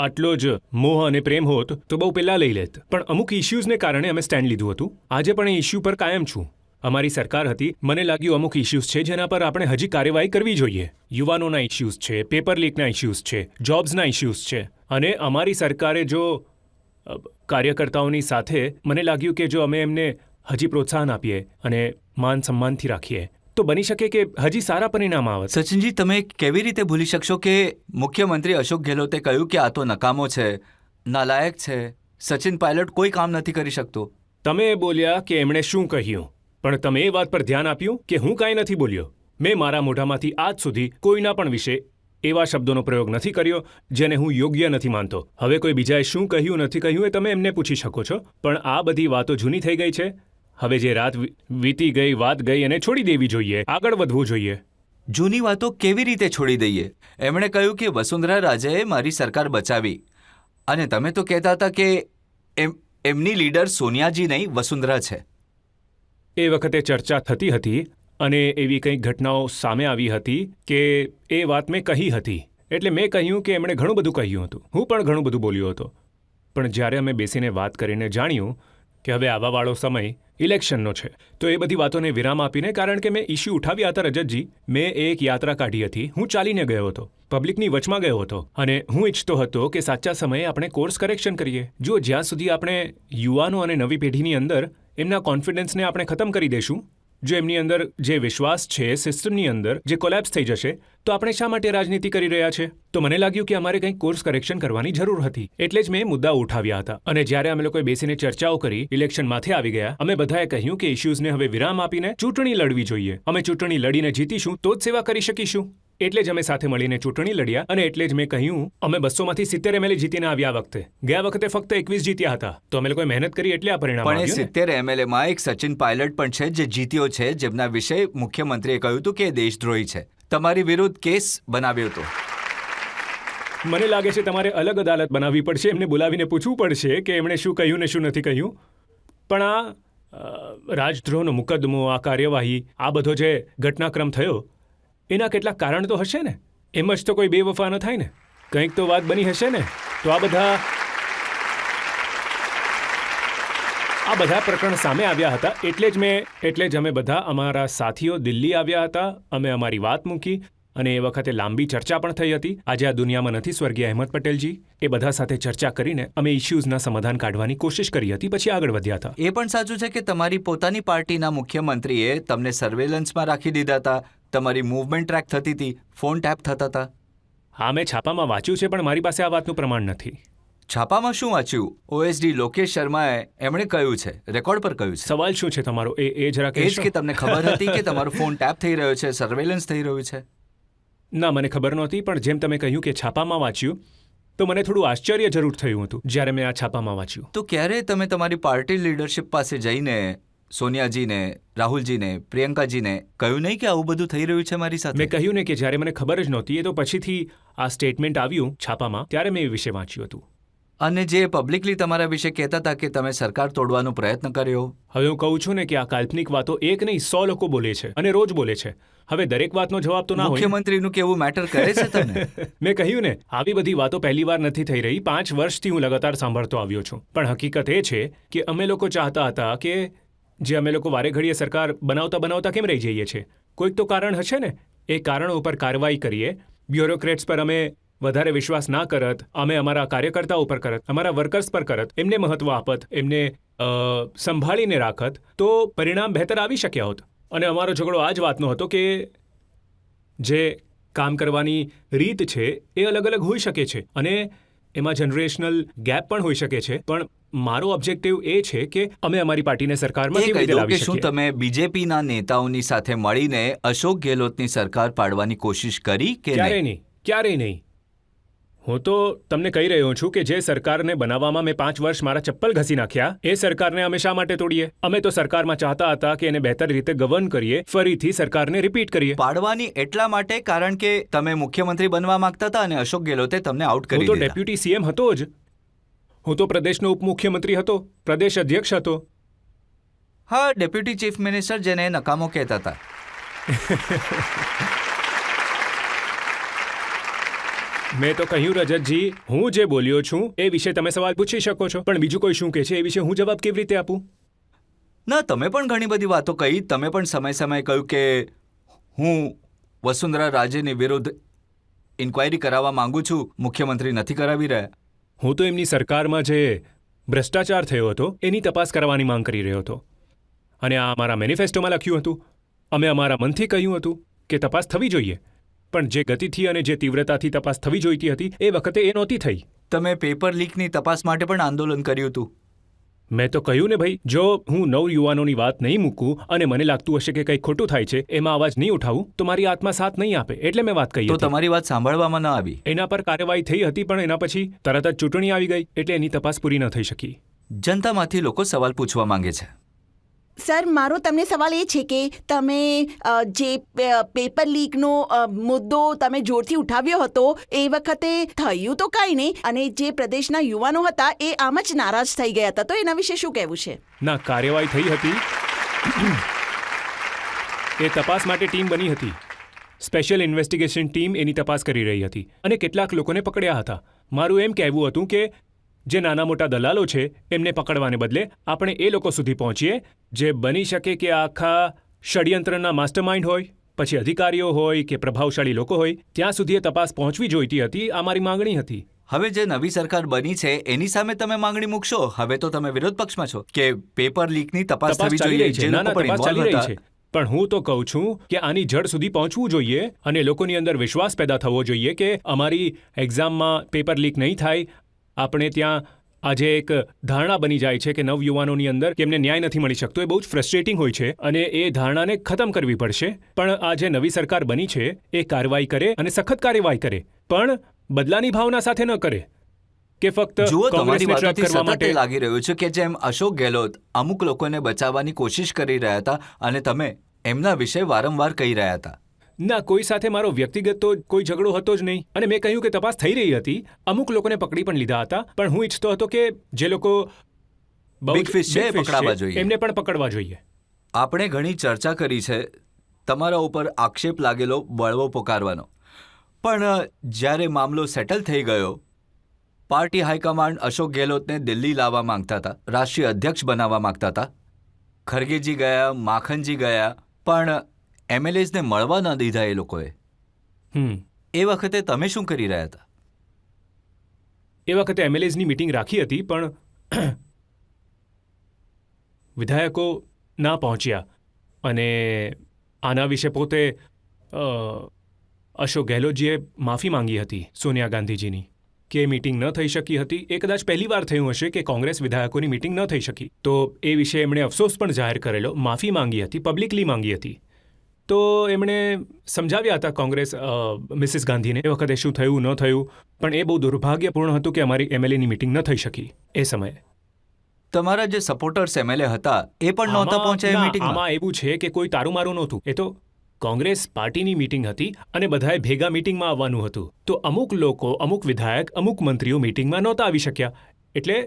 આટલો જ મોહ અને પ્રેમ હોત તો બહુ પહેલાં લઈ લેત. પણ અમુક ઇશ્યુઝને કારણે અમે સ્ટેન્ડ લીધું હતું. આજે પણ એ ઇશ્યુ પર કાયમ છું. અમારી સરકાર હતી, મને લાગ્યું અમુક ઇશ્યુઝ છે જેના પર આપણે હજી કાર્યવાહી કરવી જોઈએ. યુવાનોના ઇશ્યુઝ છે, પેપર લીકના ઇશ્યુઝ છે, જોબ્સના ઇશ્યુઝ છે. અને અમારી સરકારે જો કાર્યકર્તાઓની સાથે મને લાગ્યું કે જો અમે એમને હજી પ્રોત્સાહન આપીએ અને માન સન્માનથી રાખીએ તો બની શકે કે હજી સારા પરિણામ આવે. સચિનજી, તમે કેવી રીતે ભૂલી શકશો કે મુખ્યમંત્રી અશોક ગેહલોતે કહ્યું કે આ તો નકામો છે, નાલાયક છે, સચિન પાયલટ કોઈ કામ નથી કરી શકતો. તમે બોલ્યા કે એમણે શું કહ્યું, પણ તમે એ વાત પર ધ્યાન આપ્યું કે હું કાંઈ નથી બોલ્યો. મેં મારા મોઢામાંથી આજ સુધી કોઈના પણ વિશે એવા શબ્દોનો પ્રયોગ નથી કર્યો જેને હું યોગ્ય નથી માનતો. હવે કોઈ બીજાએ શું કહ્યું નથી કહ્યું એ તમે એમને પૂછી શકો છો, પણ આ બધી વાતો જૂની થઈ ગઈ છે. હવે જે રાત વીતી ગઈ, વાત ગઈ, એને છોડી દેવી જોઈએ, આગળ વધવું જોઈએ. જૂની વાતો કેવી રીતે છોડી દઈએ? એમણે કહ્યું કે વસુંધરા રાજેએ મારી સરકાર બચાવી, અને તમે તો કહેતા હતા કે એમની લીડર સોનિયાજી નહીં વસુંધરા છે. એ વખતે ચર્ચા થતી હતી અને એવી કંઈક ઘટનાઓ સામે આવી હતી કે એ વાત મેં કહી હતી. એટલે મેં કહ્યું કે એમણે ઘણું બધું કહ્યું હતું, હું પણ ઘણું બધું બોલ્યો હતો. પણ જ્યારે અમે બેસીને વાત કરીને જાણ્યું કે હવે આવાવાળો સમય ઇલેક્શનનો છે, તો એ બધી વાતોને વિરામ આપીને, કારણ કે મેં ઇસ્યુ ઉઠાવ્યા હતા રજતજી, મેં એક યાત્રા કાઢી હતી. હું ચાલીને ગયો હતો, પબ્લિકની વચમાં ગયો હતો, અને હું ઈચ્છતો હતો કે સાચા સમયે આપણે કોર્સ કરેક્શન કરીએ. જો જ્યાં સુધી આપણે યુવાનો અને નવી પેઢીની અંદર એમના કોન્ફિડન્સને આપણે ખતમ કરી દઈશું, જો એમની અંદર જે વિશ્વાસ છે સિસ્ટમની અંદર જે કોલેપ્સ થઈ જશે, તો આપણે શા માટે રાજનીતિ કરી રહ્યા છે? તો મને લાગ્યું કે અમારે કંઈક કોર્સ કરેક્શન કરવાની જરૂર હતી. એટલે જ મેં મુદ્દા ઉઠાવ્યા હતા. અને જ્યારે અમે લોકોએ બેસીને ચર્ચાઓ કરી, ઇલેક્શન માથે આવી ગયા, અમે બધાએ કહ્યું કે ઇશ્યુઝને હવે વિરામ આપીને ચૂંટણી લડવી જોઈએ. અમે ચૂંટણી લડીને જીતીશું તો જ સેવા કરી શકીશું. એટલે જ અમે સાથે મળીને ચૂંટણી લડ્યા. અને એટલે જ મેં કહ્યું, અમે 200માંથી 70 MLA જીતીને આવ્યા. વખતે ગયા વખતે ફક્ત 21 જીત્યા હતા. તો અમે લોકોએ મહેનત કરી એટલે આ પરિણામ પણ એ આવ્યું ને. 70 MLA માં એક સચિન પાયલટ પણ છે જે જીત્યો છે, જેમના વિશે મુખ્યમંત્રીએ કહ્યું હતું કે એ દેશદ્રોહી છે. તમારી વિરુદ્ધ કેસ બનાવ્યો હતો. મને લાગે છે તમારે અલગ અદાલત બનાવવી પડશે, એમને બોલાવીને પૂછવું પડશે કે એમણે શું કહ્યું ને શું નથી કહ્યું. પણ આ રાજદ્રોહનો મુકદ્દમો, આ કાર્યવાહી, આ બધો જે ઘટનાક્રમ થયો, એના કેટલાક કારણ તો હશે ને. એમ જ તો કોઈ બેવફા ન થાય ને, કંઈક તો વાત બની હશે ને. તો આ બધા પ્રકરણ સામે આવ્યા હતા. એટલે જ અમે બધા અમારા સાથીઓ દિલ્હી આવ્યા હતા. અમે અમારી વાત મૂકી અને એ વખતે લાંબી ચર્ચા પણ થઈ હતી. આજે આ દુનિયામાં નથી સ્વર્ગીય અહેમદ પટેલજી. એ બધા સાથે ચર્ચા કરીને અમે ઇશ્યુઝના સમાધાન કાઢવાની કોશિશ કરી હતી, પછી આગળ વધ્યા હતા. એ પણ સાચું છે કે તમારી પોતાની પાર્ટીના મુખ્યમંત્રીએ તમને સર્વેલન્સમાં રાખી દીધા હતા, તમારી મૂવમેન્ટ ટ્રેક થતી હતી, ફોન ટેપ થતા હતા. હા, મેં છાપામાં વાંચ્યું છે, પણ મારી પાસે આ વાતનું પ્રમાણ નથી. છાપામાં શું વાંચ્યું? OSD લોકેશ શર્માએ એમણે કહ્યું છે, રેકોર્ડ પર કહ્યું છે. સવાલ શું છે તમારો? એ જરા એ જ કહેશો? કે તમને ખબર હતી કે તમારો ફોન ટેપ થઈ રહ્યો છે, સર્વેલન્સ થઈ રહ્યું છે? ના, મને ખબર નહોતી. પણ જેમ તમે કહ્યું કે છાપામાં વાંચ્યું, તો મને થોડું આશ્ચર્ય જરૂર થયું હતું જ્યારે મેં આ છાપામાં વાંચ્યું. તો ક્યારે તમે તમારી પાર્ટી લીડરશિપ પાસે જઈને સોનિયાજીને, રાહુલજીને, પ્રિયંકાજીને કહ્યું નહીં કે આવું બધું થઈ રહ્યું છે મારી સાથે? મેં કહ્યું ને કે જ્યારે મને ખબર જ નહોતી, એ તો પછીથી આ સ્ટેટમેન્ટ આવ્યું છાપામાં, ત્યારે મેં એ વિશે વાંચ્યું હતું. અને જે પબ્લિકલી તમારા વિશે કહેતા હતા કે તમે સરકાર તોડવાનો પ્રયત્ન કર્યો. હવે હું કહું છું ને કે આ કાલ્પનિક વાતો એક નહીં 100 લોકો બોલે છે અને રોજ બોલે છે. હવે દરેક વાતનો જવાબ તો ના હોય. મુખ્યમંત્રીનું કેવું મેટર કરે છે તમને? મેં કહ્યું ને, આવી બધી વાતો પહેલી વાર નથી થઈ રહી. 5 વર્ષથી હું લગાતાર સાંભળતો આવ્યો છું. પણ હકીકત એ છે કે અમે લોકો ચાહતા હતા કે જે અમે લોકો વારે ઘડીએ સરકાર બનાવતા કેમ રહી જઈએ છીએ? કોઈક તો કારણ હશે ને. એ કારણો ઉપર કાર્યવાહી કરીએ. બ્યુરોક્રેટ્સ પર અમે વધારે વિશ્વાસ ના કરત, અમે અમારા કાર્યકર્તાઓ પર કરત, અમારા વર્કર્સ પર કરત, એમને મહત્વ આપત, એમને સંભાળીને રાખત, તો પરિણામ બહેતર આવી શક્યા હોત. અને અમારો ઝઘડો આ જ વાતનો હતો કે જે કામ કરવાની રીત છે એ અલગ અલગ હોઈ શકે છે અને એમાં જનરેશનલ ગેપ પણ હોઈ શકે છે. પણ મારો ઓબ્જેક્ટિવ એ છે કે અમે અમારી પાર્ટીને સરકારમાં કેવી રીતે લાવી શું શકીએ. તમે બીજેપીના નેતાઓની સાથે મળીને અશોક ગેહલોતની સરકાર પાડવાની કોશિશ કરી કે ક્યારેય નહીં. હું તો તમને કહી રહ્યો છું કે જે સરકારને બનાવવામાં મેં 5 વર્ષ મારા ચપ્પલ ઘસી નાખ્યા, એ સરકારને અમે શા માટે તોડીએ? અમે તો સરકારમાં ચાહતા હતા કે એને બહેતર રીતે ગવર્ન કરીએ, ફરીથી સરકારને રિપીટ કરીએ. પાડવાની એટલા માટે કારણ કે તમે મુખ્યમંત્રી બનવા માંગતા હતા અને અશોક ગેહલોતે તમને આઉટ કરી હું તો દીધા. ડેપ્યુટી CM હતો જ. હું તો પ્રદેશનો ઉપમુખ્યમંત્રી હતો, પ્રદેશ અધ્યક્ષ હતો. હા, ડેપ્યુટી ચીફ મિનિસ્ટર, જેને નકામો કહેતા હતા. મેં તો કહ્યું રજતજી, હું જે બોલ્યો છું એ વિશે તમે સવાલ પૂછી શકો છો, પણ બીજું કોઈ શું કહે છે એ વિશે હું જવાબ કેવી રીતે આપું? ના, તમે પણ ઘણી બધી વાતો કહી. તમે પણ સમયે કહ્યું કે હું વસુંધરા રાજેની વિરુદ્ધ ઇન્ક્વાયરી કરાવવા માંગુ છું, મુખ્યમંત્રી નથી કરાવી રહ્યા. હું તો એમની સરકારમાં જે ભ્રષ્ટાચાર થયો હતો એની તપાસ કરવાની માંગ કરી રહ્યો હતો. અને આ અમારા મેનિફેસ્ટોમાં લખ્યું હતું. અમે અમારા મનથી કહ્યું હતું કે તપાસ થવી જોઈએ. પણ જે ગતિથી અને જે તીવ્રતાથી તપાસ થવી જોઈતી હતી એ વખતે એ નહોતી થઈ. તમે પેપર લીકની તપાસ માટે પણ આંદોલન કર્યું હતું. મેં તો કહ્યું ને ભાઈ, જો હું નવયુવાનોની વાત નહીં મૂકું અને મને લાગતું હશે કે કંઈક ખોટું થાય છે, એમાં અવાજ નહીં ઉઠાવું, તો મારી આત્મા સાથ નહીં આપે. એટલે મેં વાત કહી તો હતી. તમારી વાત સાંભળવામાં ન આવી. એના પર કાર્યવાહી થઈ હતી, પણ એના પછી તરત જ ચૂંટણી આવી ગઈ, એટલે એની તપાસ પૂરી ન થઈ શકી. જનતામાંથી લોકો સવાલ પૂછવા માંગે છે. સર મારો તમને સવાલ એ છે કે તમે જે પેપર લીકનો મુદ્દો તમે જોરથી ઉઠાવ્યો હતો એ વખતે થયું તો કાંઈ નહીં, અને જે પ્રદેશના યુવાનો હતા એ આમ જ નારાજ થઈ ગયા હતા, તો એના વિશે શું કહેવું છે? ના, કાર્યવાહી થઈ હતી. એ તપાસ માટે ટીમ બની હતી. સ્પેશિયલ ઇન્વેસ્ટિગેશન ટીમ એની તપાસ કરી રહી હતી અને કેટલાક લોકોને પકડ્યા હતા. મારું એમ કહેવું હતું કે જે નાના મોટા દલાલો છે એમને પકડવાને બદલે આપણે એ લોકો સુધી પહોંચીએ જે બની શકે કે આખા ષડયંત્રના માસ્ટરમાઇન્ડ હોય, પછી અધિકારીઓ હોય કે પ્રભાવશાળી લોકો હોય, ત્યાં સુધી એ તપાસ પહોંચવી જોઈતી હતી. આ મારી માંગણી હતી. હવે જે નવી સરકાર બની છે એની સામે તમે માંગણી મૂકશો. હવે તો તમે વિરોધ પક્ષમાં છો કે પેપર લીકની તપાસ થવી ચાલી જોઈએ. રહી છે. જે ના, ના, લોકો પણ તપાસ ચાલી involve રહી હતા. છે. પણ હું તો કહું છું કે આની જડ સુધી પહોંચવું જોઈએ અને લોકોની અંદર વિશ્વાસ પેદા થવો જોઈએ કે અમારી એક્ઝામમાં પેપર લીક નહીં થાય. આપણે ત્યાં આજે એક ધારણા બની જાય છે કે નવયુવાનોની અંદર કે એમને ન્યાય નથી મળી શકતો. એ બહુ જ ફ્રસ્ટ્રેટિંગ હોય છે અને એ ધારણાને ખતમ કરવી પડશે. પણ આ જે નવી સરકાર બની છે એ કાર્યવાહી કરે અને સખત કાર્યવાહી કરે, પણ બદલાની ભાવના સાથે ન કરે કે ફક્ત જુઓ, તમારી કોંગ્રેસને ટ્રેપ વાતોથી કરવા સતત માટે. એ લાગી રહ્યું છે કે જેમ અશોક ગેહલોત અમુક લોકોને બચાવવાની કોશિશ કરી રહ્યા હતા અને તમે એમના વિશે વારંવાર કહી રહ્યા હતા. ના, કોઈ સાથે મારો વ્યક્તિગત તો કોઈ ઝઘડો હતો જ નહીં અને મેં કહ્યું કે તપાસ થઈ રહી હતી. અમુક લોકોને પકડી પણ લીધા હતા, પણ હું ઈચ્છતો હતો કે જે લોકો બહુ Big fish છે, big fish પકડાવા છે, જોઈએ. એમને પણ પકડવા જોઈએ. આપણે ઘણી ચર્ચા કરી છે તમારા ઉપર આક્ષેપ લાગેલો બળવો પોકારવાનો, પણ જ્યારે મામલો સેટલ થઈ ગયો, પાર્ટી હાઈકમાન્ડ અશોક ગેહલોતને દિલ્હી લાવવા માંગતા હતા, રાષ્ટ્રીય અધ્યક્ષ બનાવવા માંગતા હતા. ખરગેજી ગયા, માખનજી ગયા, પણ એમએલએસને મળવા ન દીધા એ લોકોએ. એ વખતે તમે શું કરી રહ્યા હતા? એ વખતે એમએલએઝની મીટિંગ રાખી હતી, પણ વિધાયકો ના પહોંચ્યા અને આના વિશે પોતે અશોક ગેહલોતજીએ માફી માંગી હતી સોનિયા ગાંધીજીની કે મીટિંગ ન થઈ શકી હતી. એ કદાચ પહેલી વાર થયું હશે કે કોંગ્રેસ વિધાયકોની મીટિંગ ન થઈ શકી, તો એ વિશે એમણે અફસોસ પણ જાહેર કરેલો, માફી માંગી હતી, પબ્લિકલી માંગી હતી. તો એમણે સમજાવ્યા હતા કોંગ્રેસ મિસિસ ગાંધીને એ વખતે શું થયું ન થયું, પણ એ બહુ દુર્ભાગ્યપૂર્ણ હતું કે અમારી એમએલએની મીટિંગ ન થઈ શકી એ સમયે. તમારા જે સપોર્ટર્સ એમએલએ હતા એ પણ નહોતા પહોંચ્યા એ મીટિંગમાં? આમાં એવું છે કે કોઈ તારું મારું નહોતું. એ તો કોંગ્રેસ પાર્ટીની મીટિંગ હતી અને બધાએ ભેગા મીટિંગમાં આવવાનું હતું. તો અમુક લોકો, અમુક વિધાયક, અમુક મંત્રીઓ મીટિંગમાં નહોતા આવી શક્યા, એટલે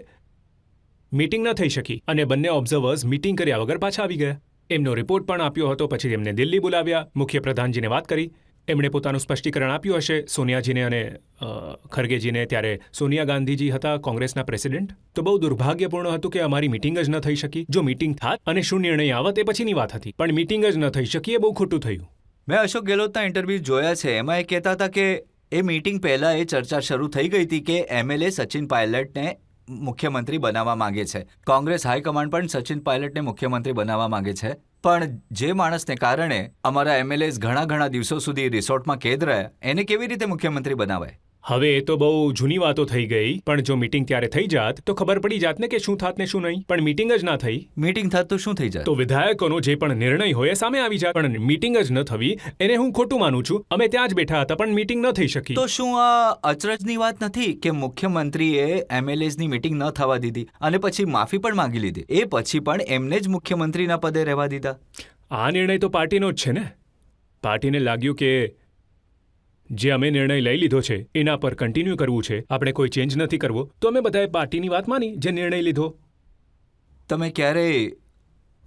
મીટિંગ ન થઈ શકી અને બંને ઓબ્ઝર્વર્સ મીટિંગ કર્યા વગર પાછા આવી ગયા. એમનો રિપોર્ટ પણ આપ્યો હતો. પછી એમને દિલ્હી બોલાવ્યા, મુખ્ય પ્રધાનજીને વાત કરી, એમણે પોતાનું સ્પષ્ટીકરણ આપ્યું હશે સોનિયાજીને અને ખરગેજીને. ત્યારે સોનિયા ગાંધીજી હતા કોંગ્રેસના પ્રેસિડેન્ટ. તો બહુ દુર્ભાગ્યપૂર્ણ હતું કે અમારી મીટિંગ જ ન થઈ શકી. જો મીટિંગ થાત અને શું નિર્ણય આવત એ પછીની વાત હતી, પણ મીટિંગ જ ન થઈ શકી એ બહુ ખોટું થયું. મેં અશોક ગેહલોતના ઇન્ટરવ્યૂ જોયા છે. એમાં એ કહેતા હતા કે એ મીટિંગ પહેલા એ ચર્ચા શરૂ થઈ ગઈ હતી કે એમએલએ સચિન પાયલટને મુખ્યમંત્રી બનાવવા માંગે છે. કોંગ્રેસ હાઈકમાન્ડ પણ સચિન પાયલટને મુખ્યમંત્રી બનાવવા માંગે છે. પણ જે માણસને કારણે અમારા એમએલએસ ઘણા દિવસો સુધી રિસોર્ટમાં કેદ રહ્યા, એને કેવી રીતે મુખ્યમંત્રી બનાવાય? હવે એ તો બહુ જૂની વાતો થઈ ગઈ, પણ જો મીટિંગ ત્યારે થઈ જાત તો ખબર પડી જાત ને કે શું થાત ને શું નહીં. પણ મીટિંગ જ ના થઈ. મીટિંગ થાત તો શું થઈ જાય? તો વિધાયકોનો જે પણ નિર્ણય હોય એ સામે આવી જાત. પણ મીટિંગ જ ન થવી એને હું ખોટું માનું છું. અમે ત્યાં જ બેઠા હતા પણ મીટિંગ ન થઈ શકી. તો શું આ અચરજની વાત નથી કે મુખ્યમંત્રીએ એમએલએસની મીટિંગ ન થવા દીધી અને પછી માફી પણ માંગી લીધી, એ પછી પણ એમને જ મુખ્યમંત્રીના પદે રહેવા દીધા? આ નિર્ણય તો પાર્ટીનો જ છે ને. પાર્ટીને લાગ્યું કે જે અમે નિર્ણય લઈ લીધો છે એના પર કન્ટિન્યુ કરવું છે, આપણે કોઈ ચેન્જ નથી કરવો, તો અમે બધાએ પાર્ટીની વાત માની, જે નિર્ણય લીધો. તમે ક્યારેય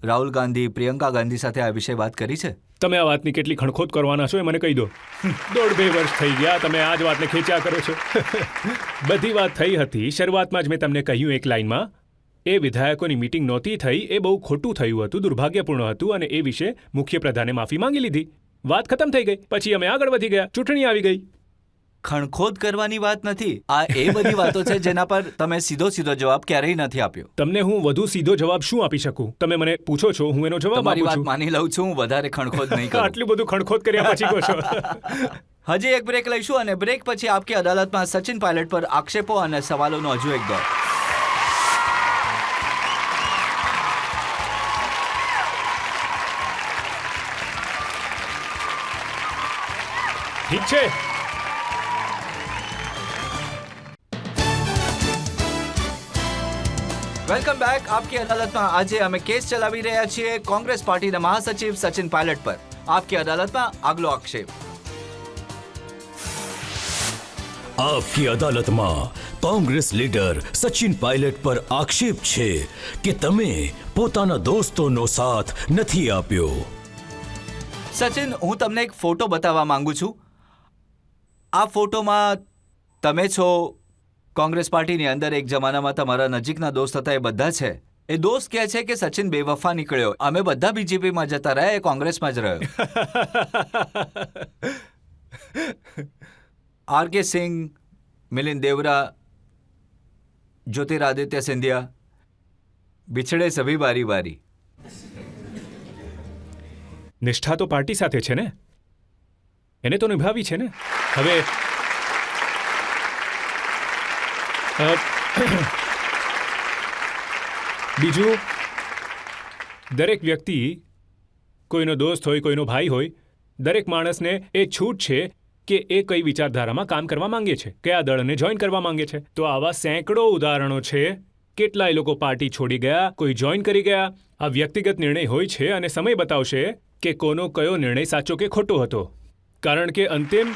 રાહુલ ગાંધી, પ્રિયંકા ગાંધી સાથે આ વિશે વાત કરી છે? તમે આ વાતની કેટલી ખણખોદ કરવાના છો એ મને કહી દો. 1.5-2 વર્ષ થઈ ગયા તમે આ જ વાતને ખેંચ્યા કરો છો. બધી વાત થઈ હતી. શરૂઆતમાં જ મેં તમને કહ્યું એક લાઇનમાં, એ વિધાયકોની મીટિંગ નહોતી થઈ, એ બહુ ખોટું થયું હતું, દુર્ભાગ્યપૂર્ણ હતું અને એ વિશે મુખ્ય પ્રધાને માફી માંગી લીધી. વાત ખતમ થઈ ગઈ. પછી અમે આગળ વધી ગયા, ચૂંટણી આવી ગઈ. ખણખોદ કરવાની વાત નથી. આ એ બધી વાતો છે જેના પર તમે સીધો જવાબ ક્યારેય નથી આપ્યો. તમને હું વધુ સીધો જવાબ શું આપી શકું? તમે મને પૂછો છો, હું એનો જવાબ તમારી આપું વાત છું. માની લઉં છું, હું વધારે ખણખોદ નહીં કરું. આટલું બધું ખણખોદ કર્યા પછી કહો છો. હજી એક બ્રેક લઈશું અને બ્રેક પછી આપકી અદાલતમાં સચિન પાયલટ પર આક્ષેપો અને સવાલોનો હજુ એક દોર. ઠીક છે. વેલકમ બેક આપકી અદાલતમાં આજે અમે કેસ ચલાવી રહ્યા છીએ કોંગ્રેસ પાર્ટીના મહાસચિવ સચિન પાયલટ પર. આપકી અદાલતમાં આગલો આક્ષેપ. आपकी અદાલતમાં કોંગ્રેસ લીડર સચિન પાયલટ પર આક્ષેપ છે કે તમે પોતાના દોસ્તોનો સાથ નથી આપ્યો. સચિન, હું તમને એક ફોટો બતાવવા માંગુ છું. આ ફોટોમાં તમે છો. કોંગ્રેસ પાર્ટીની અંદર એક જમાનામાં તમારા નજીકના દોસ્ત હતા, એ બધા છે. એ દોસ્ત કહે છે કે સચિન બેવફા નીકળ્યો, અમે બધા બીજેપીમાં જતા રહ્યા, એ કોંગ્રેસમાં જ રહ્યો. આર.કે. સિંઘ, મિલિંદ દેવરા, જ્યોતિરાદિત્ય સિંધિયા બિછડે સભી બારી બારી. નિષ્ઠા તો પાર્ટી સાથે છે ને, એને તો નિભાવી છે ને. હવે બીજું, દરેક વ્યક્તિ, કોઈનો દોસ્ત હોય, કોઈનો ભાઈ હોય, દરેક માણસને એ છૂટ છે કે એ કઈ વિચારધારામાં કામ કરવા માંગે છે, કયા દળને જોઈન કરવા માંગે છે. તો આવા સેંકડો ઉદાહરણો છે. કેટલાય લોકો પાર્ટી છોડી ગયા, કોઈ જોઈન કરી ગયા. આ વ્યક્તિગત નિર્ણય હોય છે અને સમય બતાવશે કે કોનો કયો નિર્ણય સાચો કે ખોટો હતો. કારણ કે અંતિમ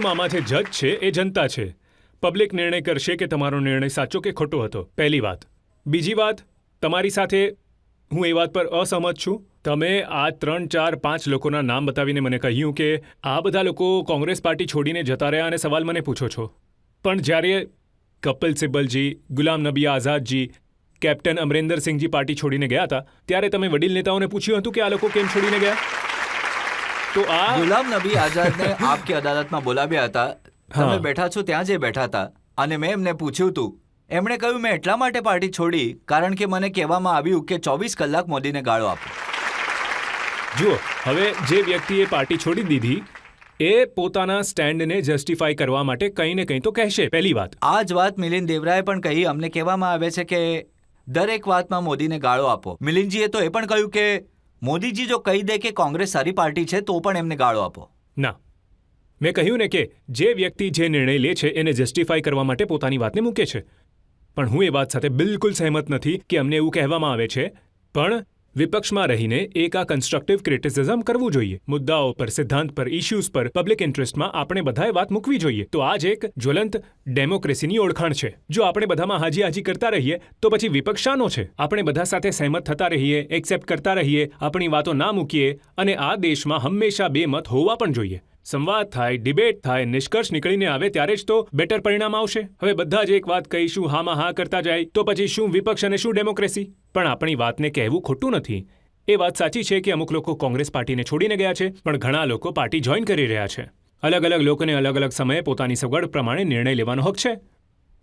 આમાં જે જજ છે એ જનતા છે. પબ્લિક નિર્ણય કરશે કે તમારો નિર્ણય સાચો કે ખોટો હતો. પહેલી વાત. બીજી વાત, તમારી સાથે હું એ વાત પર અસહમત છું. તમે આ 3, 4, 5 લોકોના નામ બતાવીને મને કહ્યું કે આ બધા લોકો કોંગ્રેસ પાર્ટી છોડીને જતા રહ્યા અને સવાલ મને પૂછો છો. પણ જ્યારે કપિલ સિબ્બલજી, ગુલામ નબી આઝાદજી, કેપ્ટન અમરિન્દરસિંહજી પાર્ટી છોડીને ગયા હતા, ત્યારે તમે વડીલ નેતાઓને પૂછ્યું હતું કે આ લોકો કેમ છોડીને ગયા? તો આ ગુલામ નબી આઝાદને આપકી અદાલતમાં બોલાવ્યા હતા. તમે બેઠા છો ત્યાં જે બેઠા હતા, અને મેં એમને પૂછ્યું હતું. એમણે કહ્યું, મેં એટલા માટે પાર્ટી છોડી કારણ કે મને કહેવામાં આવ્યું કે 24 કલાક મોદીને ગાળો આપો. જુઓ, હવે જે વ્યક્તિએ પાર્ટી છોડી દીધી એ પોતાના સ્ટેન્ડને જસ્ટિફાઈ કરવા માટે કંઈ ને કંઈ તો કહેશે. પહેલી વાત. આ જ વાત મિલિંદ દેવરાએ પણ કહી. અમને કહેવામાં આવે છે કે દરેક વાતમાં મોદીને ગાળો આપો. મિલિંદજીએ તો એ પણ કહ્યું કે મોદીજી જો કહી દે કે કોંગ્રેસ સારી પાર્ટી છે તો પણ એમને ગાળો આપો. ના, મેં કહ્યું ને કે જે વ્યક્તિ જે નિર્ણય લે છે એને જસ્ટિફાઈ કરવા માટે પોતાની વાતને મૂકે છે. પણ હું એ વાત સાથે બિલકુલ સહેમત નથી કે અમને એવું કહેવામાં આવે છે. પણ વિપક્ષમાં રહીને એક આ કન્સ્ટ્રક્ટિવ ક્રિટિસિઝમ કરવું જોઈએ. મુદ્દાઓ પર, સિદ્ધાંત પર, ઇશ્યુઝ પર, પબ્લિક ઇન્ટરેસ્ટમાં આપણે બધાએ વાત મૂકવી જોઈએ. તો આ જ એક જ્વલંત ડેમોક્રેસીની ઓળખાણ છે. જો આપણે બધામાં હાજી હાજી કરતા રહીએ તો પછી વિપક્ષ શાનો છે? આપણે બધા સાથે સહેમત થતા રહીએ, એક્સેપ્ટ કરતા રહીએ, આપણી વાતો ના મૂકીએ. અને આ દેશમાં હંમેશા બે મત હોવા પણ જોઈએ. સંવાદ થાય, ડિબેટ થાય, નિષ્કર્ષ નીકળીને આવે ત્યારે જ તો બેટર પરિણામ આવશે. હવે બધા જ એક વાત કહીશું, હામાં હા કરતા જાય તો પછી શું વિપક્ષ અને શું ડેમોક્રેસી? પણ આપણી વાતને કહેવું ખોટું નથી. એ વાત સાચી છે કે અમુક લોકો કોંગ્રેસ પાર્ટીને છોડીને ગયા છે, પણ ઘણા લોકો પાર્ટી જોઈન કરી રહ્યા છે. અલગ અલગ લોકોને અલગ અલગ સમયે પોતાની સગવડ પ્રમાણે નિર્ણય લેવાનો હક છે.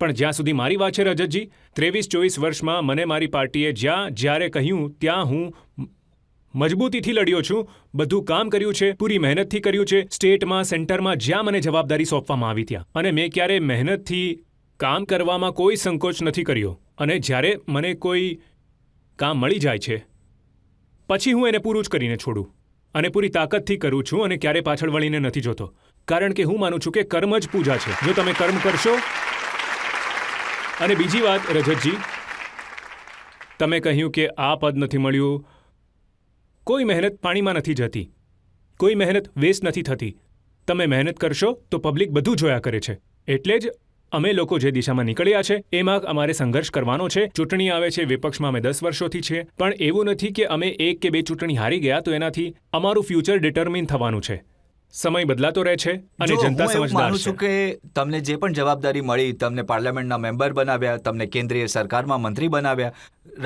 પણ જ્યાં સુધી મારી વાત છે રજતજી, 23-24 વર્ષમાં મને મારી પાર્ટીએ જ્યારે કહ્યું ત્યાં હું મજબૂતીથી લડ્યો છું. બધું કામ કર્યું છે, પૂરી મહેનતથી કર્યું છે. સ્ટેટમાં, સેન્ટરમાં જ્યાં મને જવાબદારી સોંપવામાં આવી ત્યાં. અને મેં ક્યારેય મહેનતથી કામ કરવામાં કોઈ સંકોચ નથી કર્યો. અને જ્યારે મને કોઈ કામ મળી જાય છે પછી હું એને પૂરું જ કરીને છોડું. અને પૂરી તાકાતથી કરું છું અને ક્યારે પાછળ વળીને નથી જોતો. કારણ કે હું માનું છું કે કર્મ જ પૂજા છે. જો તમે કર્મ કરશો. અને બીજી વાત રજતજી, તમે કહ્યું કે આ પદ નથી મળ્યું. કોઈ મહેનત પાણીમાં નથી જતી, કોઈ મહેનત વેસ્ટ નથી થતી. તમે મહેનત કરશો તો પબ્લિક બધું જોયા કરે છે. એટલે જ અમે લોકો જે દિશામાં નીકળ્યા છે એમાં અમારે સંઘર્ષ કરવાનો છે. ચૂંટણી આવે છે, વિપક્ષમાં અમે 10 વર્ષોથી છે. પણ એવું નથી કે અમે 1 કે 2 ચૂંટણી હારી ગયા તો એનાથી અમારું ફ્યુચર ડિટર્મિન થવાનું છે. સમય બદલાતો રહે છે અને જનતા સમજદાર માનું છું છે. કે તમને જે પણ જવાબદારી મળી, તમને પાર્લામેન્ટના મેમ્બર બનાવ્યા, તમને કેન્દ્રીય સરકારમાં મંત્રી બનાવ્યા,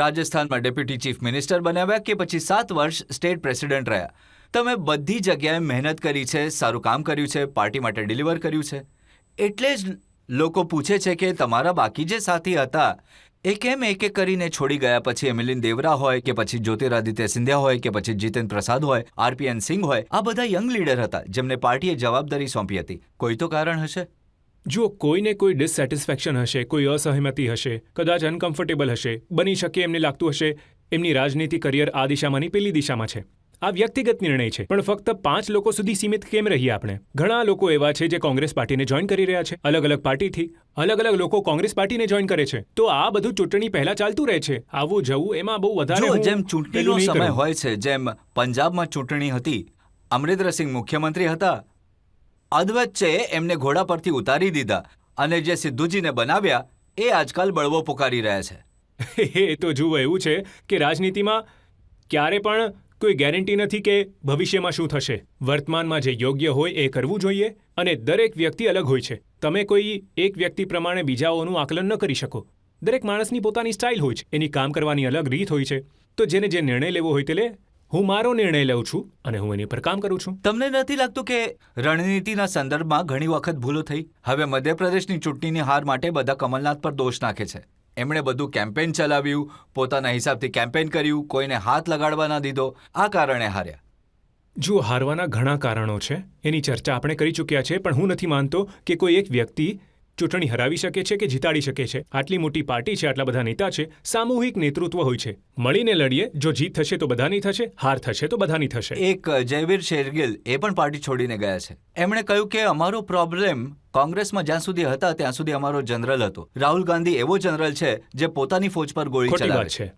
રાજસ્થાનમાં ડેપ્યુટી ચીફ મિનિસ્ટર બનાવ્યા કે પછી 7 વર્ષ સ્ટેટ પ્રેસિડેન્ટ રહ્યા, તમે બધી જગ્યાએ મહેનત કરી છે, સારું કામ કર્યું છે, પાર્ટી માટે ડિલિવર કર્યું છે. એટલે જ લોકો પૂછે છે કે તમારા બાકી જે સાથી હતા એ કેમ એક એક કરીને છોડી ગયા? પછી એ મિલિંદ દેવરા હોય કે પછી જ્યોતિરાદિત્ય સિંધિયા હોય કે પછી જીતેન પ્રસાદ હોય, આરપીએન સિંઘ હોય, આ બધા યંગ લીડર હતા જેમને પાર્ટીએ જવાબદારી સોંપી હતી. કોઈ તો કારણ હશે. જો કોઈને કોઈ ડિસસેટિસ્ફેક્શન હશે, કોઈ અસહમતિ હશે, કદાચ અનકમ્ફર્ટેબલ હશે, બની શકે એમને લાગતું હશે એમની રાજનીતિ કરિયર આ દિશામાંની પેલી દિશામાં છે. આ વ્યક્તિગત નિર્ણય છે, પણ ફક્ત 5 લોકો સુધી સીમિત કેમ રહીએ આપણે? ઘણા લોકો એવા છે જે કોંગ્રેસ પાર્ટીને જોઈન કરી રહ્યા છે. અલગ અલગ પાર્ટીથી અલગ અલગ લોકો કોંગ્રેસ પાર્ટીને જોઈન કરે છે. તો આ બધું ચૂંટણી પહેલા ચાલતું રહે છે. આવું જવું એમાં બહુ વધારે જો હું જેમ ચૂંટણીનો પેલું નહીં સમય કરું. હોય છે, જેમ પંજાબમાં ચૂંટણી હતી, અમરિન્દરસિંહ મુખ્યમંત્રી હતા, અધવચ્ચે એમને ઘોડા પરથી ઉતારી દીધા અને જે સિદ્ધુજીને બનાવ્યા એ આજકાલ બળવો પુકારી રહ્યા છે. એ તો જુઓ, એવું છે કે રાજનીતિમાં ક્યારે પણ કોઈ ગેરંટી નથી કે ભવિષ્યમાં શું થશે. વર્તમાનમાં જે યોગ્ય હોય એ કરવું જોઈએ અને દરેક વ્યક્તિ અલગ હોય છે. તમે કોઈ એક વ્યક્તિ પ્રમાણે બીજાઓનું આકલન ન કરી શકો. દરેક માણસની પોતાની સ્ટાઇલ હોય છે, એની કામ કરવાની અલગ રીત હોય છે. તો જેને જે નિર્ણય લેવો હોય તે લે. હું મારો નિર્ણય લઉં છું અને હું એની પર કામ કરું છું. તમને નથી લાગતું કે રણનીતિના સંદર્ભમાં ઘણી વખત ભૂલો થઈ? હવે મધ્યપ્રદેશની ચૂંટણીની હાર માટે બધા કમલનાથ પર દોષ નાખે છે. એમણે બધું કેમ્પેન ચલાવ્યું, પોતાના હિસાબથી કેમ્પેન કર્યું, કોઈને હાથ લગાડવા ના દીધો, આ કારણે હાર્યા. જુઓ, હારવાના ઘણા કારણો છે, એની ચર્ચા આપણે કરી ચૂક્યા છે, પણ હું નથી માનતો કે કોઈ એક વ્યક્તિ ચૂંટણી હરાવી શકે છે કે જીતાડી શકે છે. આટલી મોટી પાર્ટી છે, આટલા બધા નેતા છે, સામૂહિક નેતૃત્વ હોય છે. મળીને લડીએ. જો જીત થશે તો બધાની થશે, હાર થશે તો બધાની થશે. એક જયવીર શેરગિલ એ પણ પાર્ટી છોડીને ગયા છે. એમણે કહ્યું કે અમારો પ્રોબ્લેમ કોંગ્રેસમાં જ્યાં સુધી હતા ત્યાં સુધી અમારો જનરલ હતો. રાહુલ ગાંધી એવો જનરલ છે જે પોતાની ફોજ પર ગોળી ખોટી ચલાવે વાત છે. છે.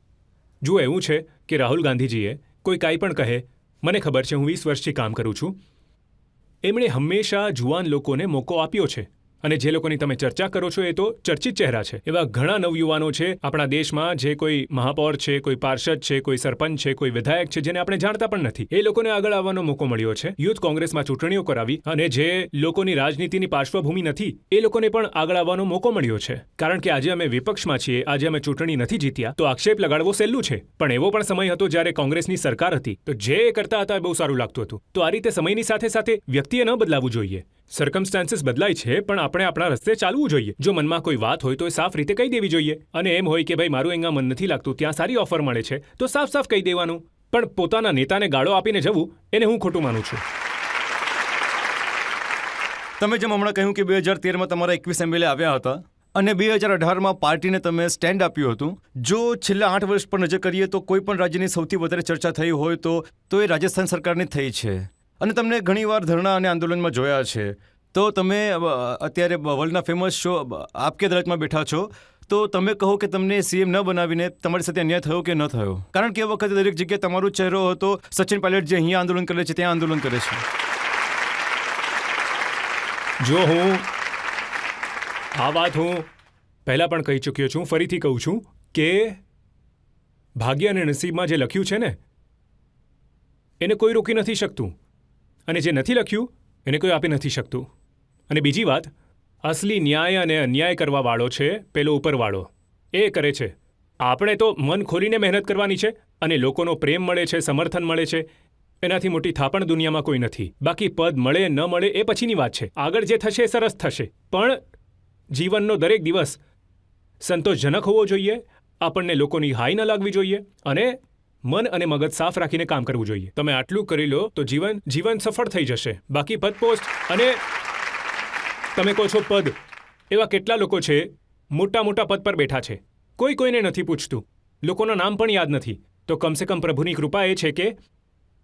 જુઓ, એવું છે કે રાહુલ ગાંધીજીએ કોઈ કાંઈ પણ કહે, મને ખબર છે, હું 20 વર્ષથી કામ કરું છું, એમણે હંમેશા જુવાન લોકોને મોકો આપ્યો છે. અને જે લોકોની તમે ચર્ચા કરો છો એ તો ચર્ચિત ચહેરા છે. એવા ઘણા નવયુવાનો છે આપણા દેશમાં, જે કોઈ મહાપૌર છે, કોઈ પાર્ષદ છે, કોઈ સરપંચ છે, કોઈ વિધાયક છે, જેને આપણે જાણતા પણ નથી. એ લોકોને આગળ આવવાનો મોકો મળ્યો છે. યુથ કોંગ્રેસમાં ચૂંટણીઓ કરાવી અને જે લોકોની રાજનીતિની પાર્શ્વભૂમિ નથી એ લોકોને પણ આગળ આવવાનો મોકો મળ્યો છે. કારણ કે આજે અમે વિપક્ષમાં છીએ, આજે અમે ચૂંટણી નથી જીત્યા, તો આક્ષેપ લગાડવો સહેલું છે. પણ એવો પણ સમય હતો જ્યારે કોંગ્રેસની સરકાર હતી, તો જે કરતા હતા એ બહુ સારું લાગતું હતું. તો આ રીતે સમયની સાથે સાથે વ્યક્તિએ ન બદલાવવું જોઈએ. સર્કમસ્ટાન્સીસ બદલાય છે, પણ આપણે આપણા રસ્તે ચાલવું જોઈએ. જો મનમાં કોઈ વાત હોય તો એ સાફ રીતે કહી દેવી જોઈએ. અને એમ હોય કે ભાઈ મારું અહીંયા મન નથી લાગતું, ત્યાં સારી ઓફર મળે છે, તો સાફ સાફ કહી દેવાનું. પણ પોતાના નેતાને ગાળો આપીને જવું, એને હું ખોટું માનું છું. તમે જેમ હમણાં કહ્યું કે 2013માં તમારા 21 MLA આવ્યા હતા અને 2018માં પાર્ટીને તમે સ્ટેન્ડ આપ્યું હતું. જો છેલ્લા 8 વર્ષ પર નજર કરીએ તો કોઈ પણ રાજ્યની સૌથી વધારે ચર્ચા થઈ હોય તો એ રાજસ્થાન સરકારની થઈ છે. અને તમને ઘણીવાર ધરણા અને આંદોલનમાં જોયા છે. તો તમે અત્યારે વર્લ્ડના ફેમસ શો આપ કે અદાલતમાં બેઠા છો, તો તમે કહો કે તમને CM ન બનાવીને તમારી સાથે અન્યાય થયો કે ન થયો? કારણ કે એ વખતે દરેક જગ્યાએ તમારો ચહેરો હતો. સચિન પાયલટ જે અહીંયા આંદોલન કરે છે ત્યાં આંદોલન કરે છે. જો હું આ વાત હું પહેલાં પણ કહી ચૂક્યો છું, ફરીથી કહું છું કે ભાગ્ય અને નસીબમાં જે લખ્યું છે ને એને કોઈ રોકી નથી શકતું, અને જે નથી લખ્યું એને કોઈ આપી નથી શકતું. અને બીજી વાત, અસલી ન્યાય અને અન્યાય કરવાવાળો છે પેલો ઉપરવાળો, એ કરે છે. આપણે તો મન ખોલીને મહેનત કરવાની છે અને લોકોનો પ્રેમ મળે છે, સમર્થન મળે છે, એનાથી મોટી થાપણ દુનિયામાં કોઈ નથી. બાકી પદ મળે ન મળે એ પછીની વાત છે. આગળ જે થશે એ સરસ થશે, પણ જીવનનો દરેક દિવસ સંતોષજનક હોવો જોઈએ. આપણને લોકોની હાઈ ન લાગવી જોઈએ અને મન અને મગજ સાફ રાખીને કામ કરવું જોઈએ. તમે આટલું કરી લો તો જીવન સફળ થઈ જશે. બાકી પદ પોસ્ટ અને તમે કહો છો પદ, એવા કેટલા લોકો છે મોટા મોટા પદ પર બેઠા છે, કોઈને નથી પૂછતું, લોકોના નામ પણ યાદ નથી. તો કમસે કમ પ્રભુની કૃપા એ છે કે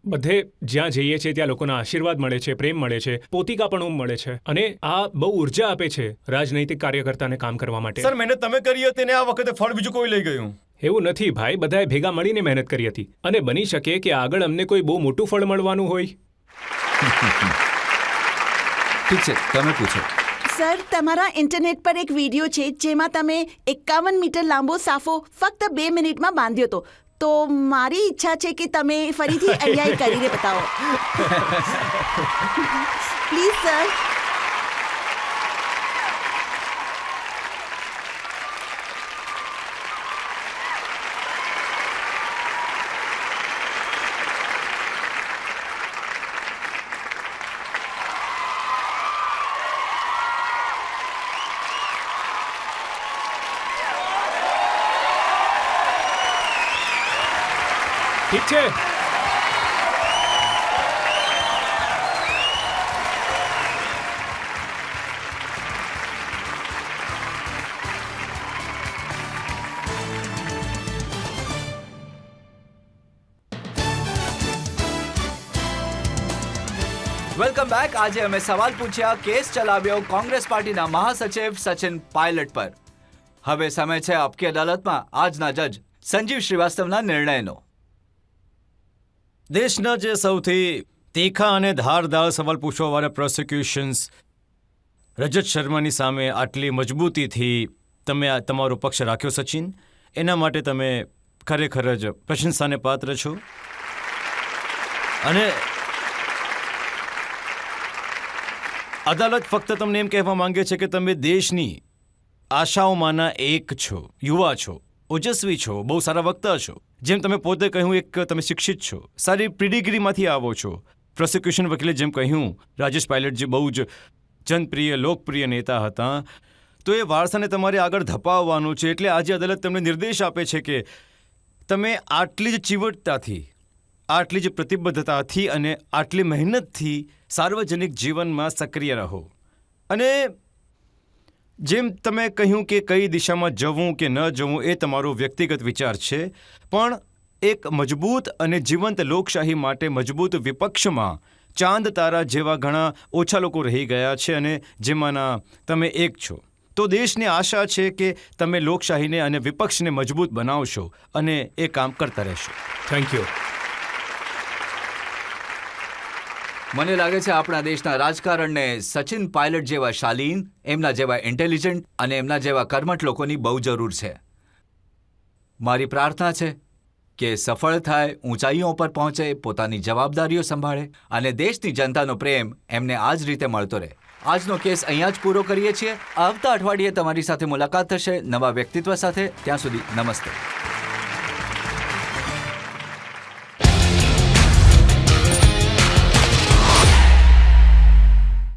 બધે જ્યાં જઈએ છીએ ત્યાં લોકોના આશીર્વાદ મળે છે, પ્રેમ મળે છે, પોતિકાપણું મળે છે, અને આ બહુ ઉર્જા આપે છે રાજનૈતિક કાર્યકર્તાને કામ કરવા માટે. સર, મહેનત તમે કરી હતી ને આ વખતે ફળ બીજું કોઈ લઈ ગયું? એવું નથી ભાઈ, બધાએ ભેગા મળીને મહેનત કરી હતી અને બની શકે કે આગળ અમને કોઈ બહુ મોટું ફળ મળવાનું હોય. ઠીક છે, તમે પૂછો. સર, તમારા ઇન્ટરનેટ પર એક વિડીયો છે જેમાં તમે 51 મીટર લાંબો સાફો ફક્ત 2 મિનિટમાં બાંધ્યો હતો. તો મારી ઈચ્છા છે કે તમે ફરીથી અન્યાય કરીને બતાવો. Please sir. ઠીક છે. Welcome back. આજે અમે સવાલ પૂછ્યા, કેસ ચલાવ્યો કોંગ્રેસ પાર્ટીના મહાસચિવ સચિન પાયલટ પર. હવે સમય છે આપકી અદાલતમાં આજના જજ સંજીવ શ્રીવાસ્તવના નિર્ણયનો. દેશના જે સૌથી તીખા અને ધારદાર સવાલ પૂછવાવાળા પ્રોસિક્યુશન્સ રજત શર્માની સામે આટલી મજબૂતીથી તમે આ તમારો પક્ષ રાખ્યો સચિન, એના માટે તમે ખરેખર જ પ્રશંસાને પાત્ર છો. અને અદાલત ફક્ત તમને એમ કહેવા માંગે છે કે તમે દેશની આશાઓમાંના એક છો, યુવા છો, ઓજસ્વી છો, બહુ સારા વક્તા છો. જેમ તમે પોતે કહ્યું, એક તમે શિક્ષિત છો, સારી પ્રિડિગ્રીમાંથી આવો છો. પ્રોસિક્યુશન વકીલે જેમ કહ્યું, રાજેશ પાયલટજી બહુ જ જનપ્રિય લોકપ્રિય નેતા હતા, તો એ વારસાને તમારે આગળ ધપાવવાનું છે. એટલે આજે અદાલત તમને નિર્દેશ આપે છે કે તમે આટલી જ ચીવટતાથી, આટલી જ પ્રતિબદ્ધતાથી અને આટલી મહેનતથી સાર્વજનિક જીવનમાં સક્રિય રહો. અને જેમ તમે કહ્યું કે કઈ દિશામાં જવું કે ન જવું એ તમારો વ્યક્તિગત વિચાર છે, પણ એક મજબૂત અને જીવંત લોકશાહી માટે મજબૂત વિપક્ષમાં ચાંદ તારા જેવા ઘણા ઓછા લોકો રહી ગયા છે અને જેમાંના તમે એક છો. તો દેશને આશા છે કે તમે લોકશાહીને અને વિપક્ષને મજબૂત બનાવશો અને એ કામ કરતા રહેશો. Thank you. મને લાગે છે આપણા દેશના રાજકારણને સચિન પાયલટ જેવા શાલીન, એમના જેવા ઇન્ટેલિજન્ટ અને એમના જેવા કર્મઠ લોકોની બહુ જરૂર છે. મારી પ્રાર્થના છે કે સફળ થાય, ઊંચાઈઓ પર પહોંચે, પોતાની જવાબદારીઓ સંભાળે અને દેશની જનતાનો પ્રેમ એમને આ જ રીતે મળતો રહે. આજનો કેસ અહીંયા જ પૂરો કરીએ છીએ. આવતા અઠવાડિયે તમારી સાથે મુલાકાત થશે નવા વ્યક્તિત્વ સાથે. ત્યાં સુધી નમસ્તે.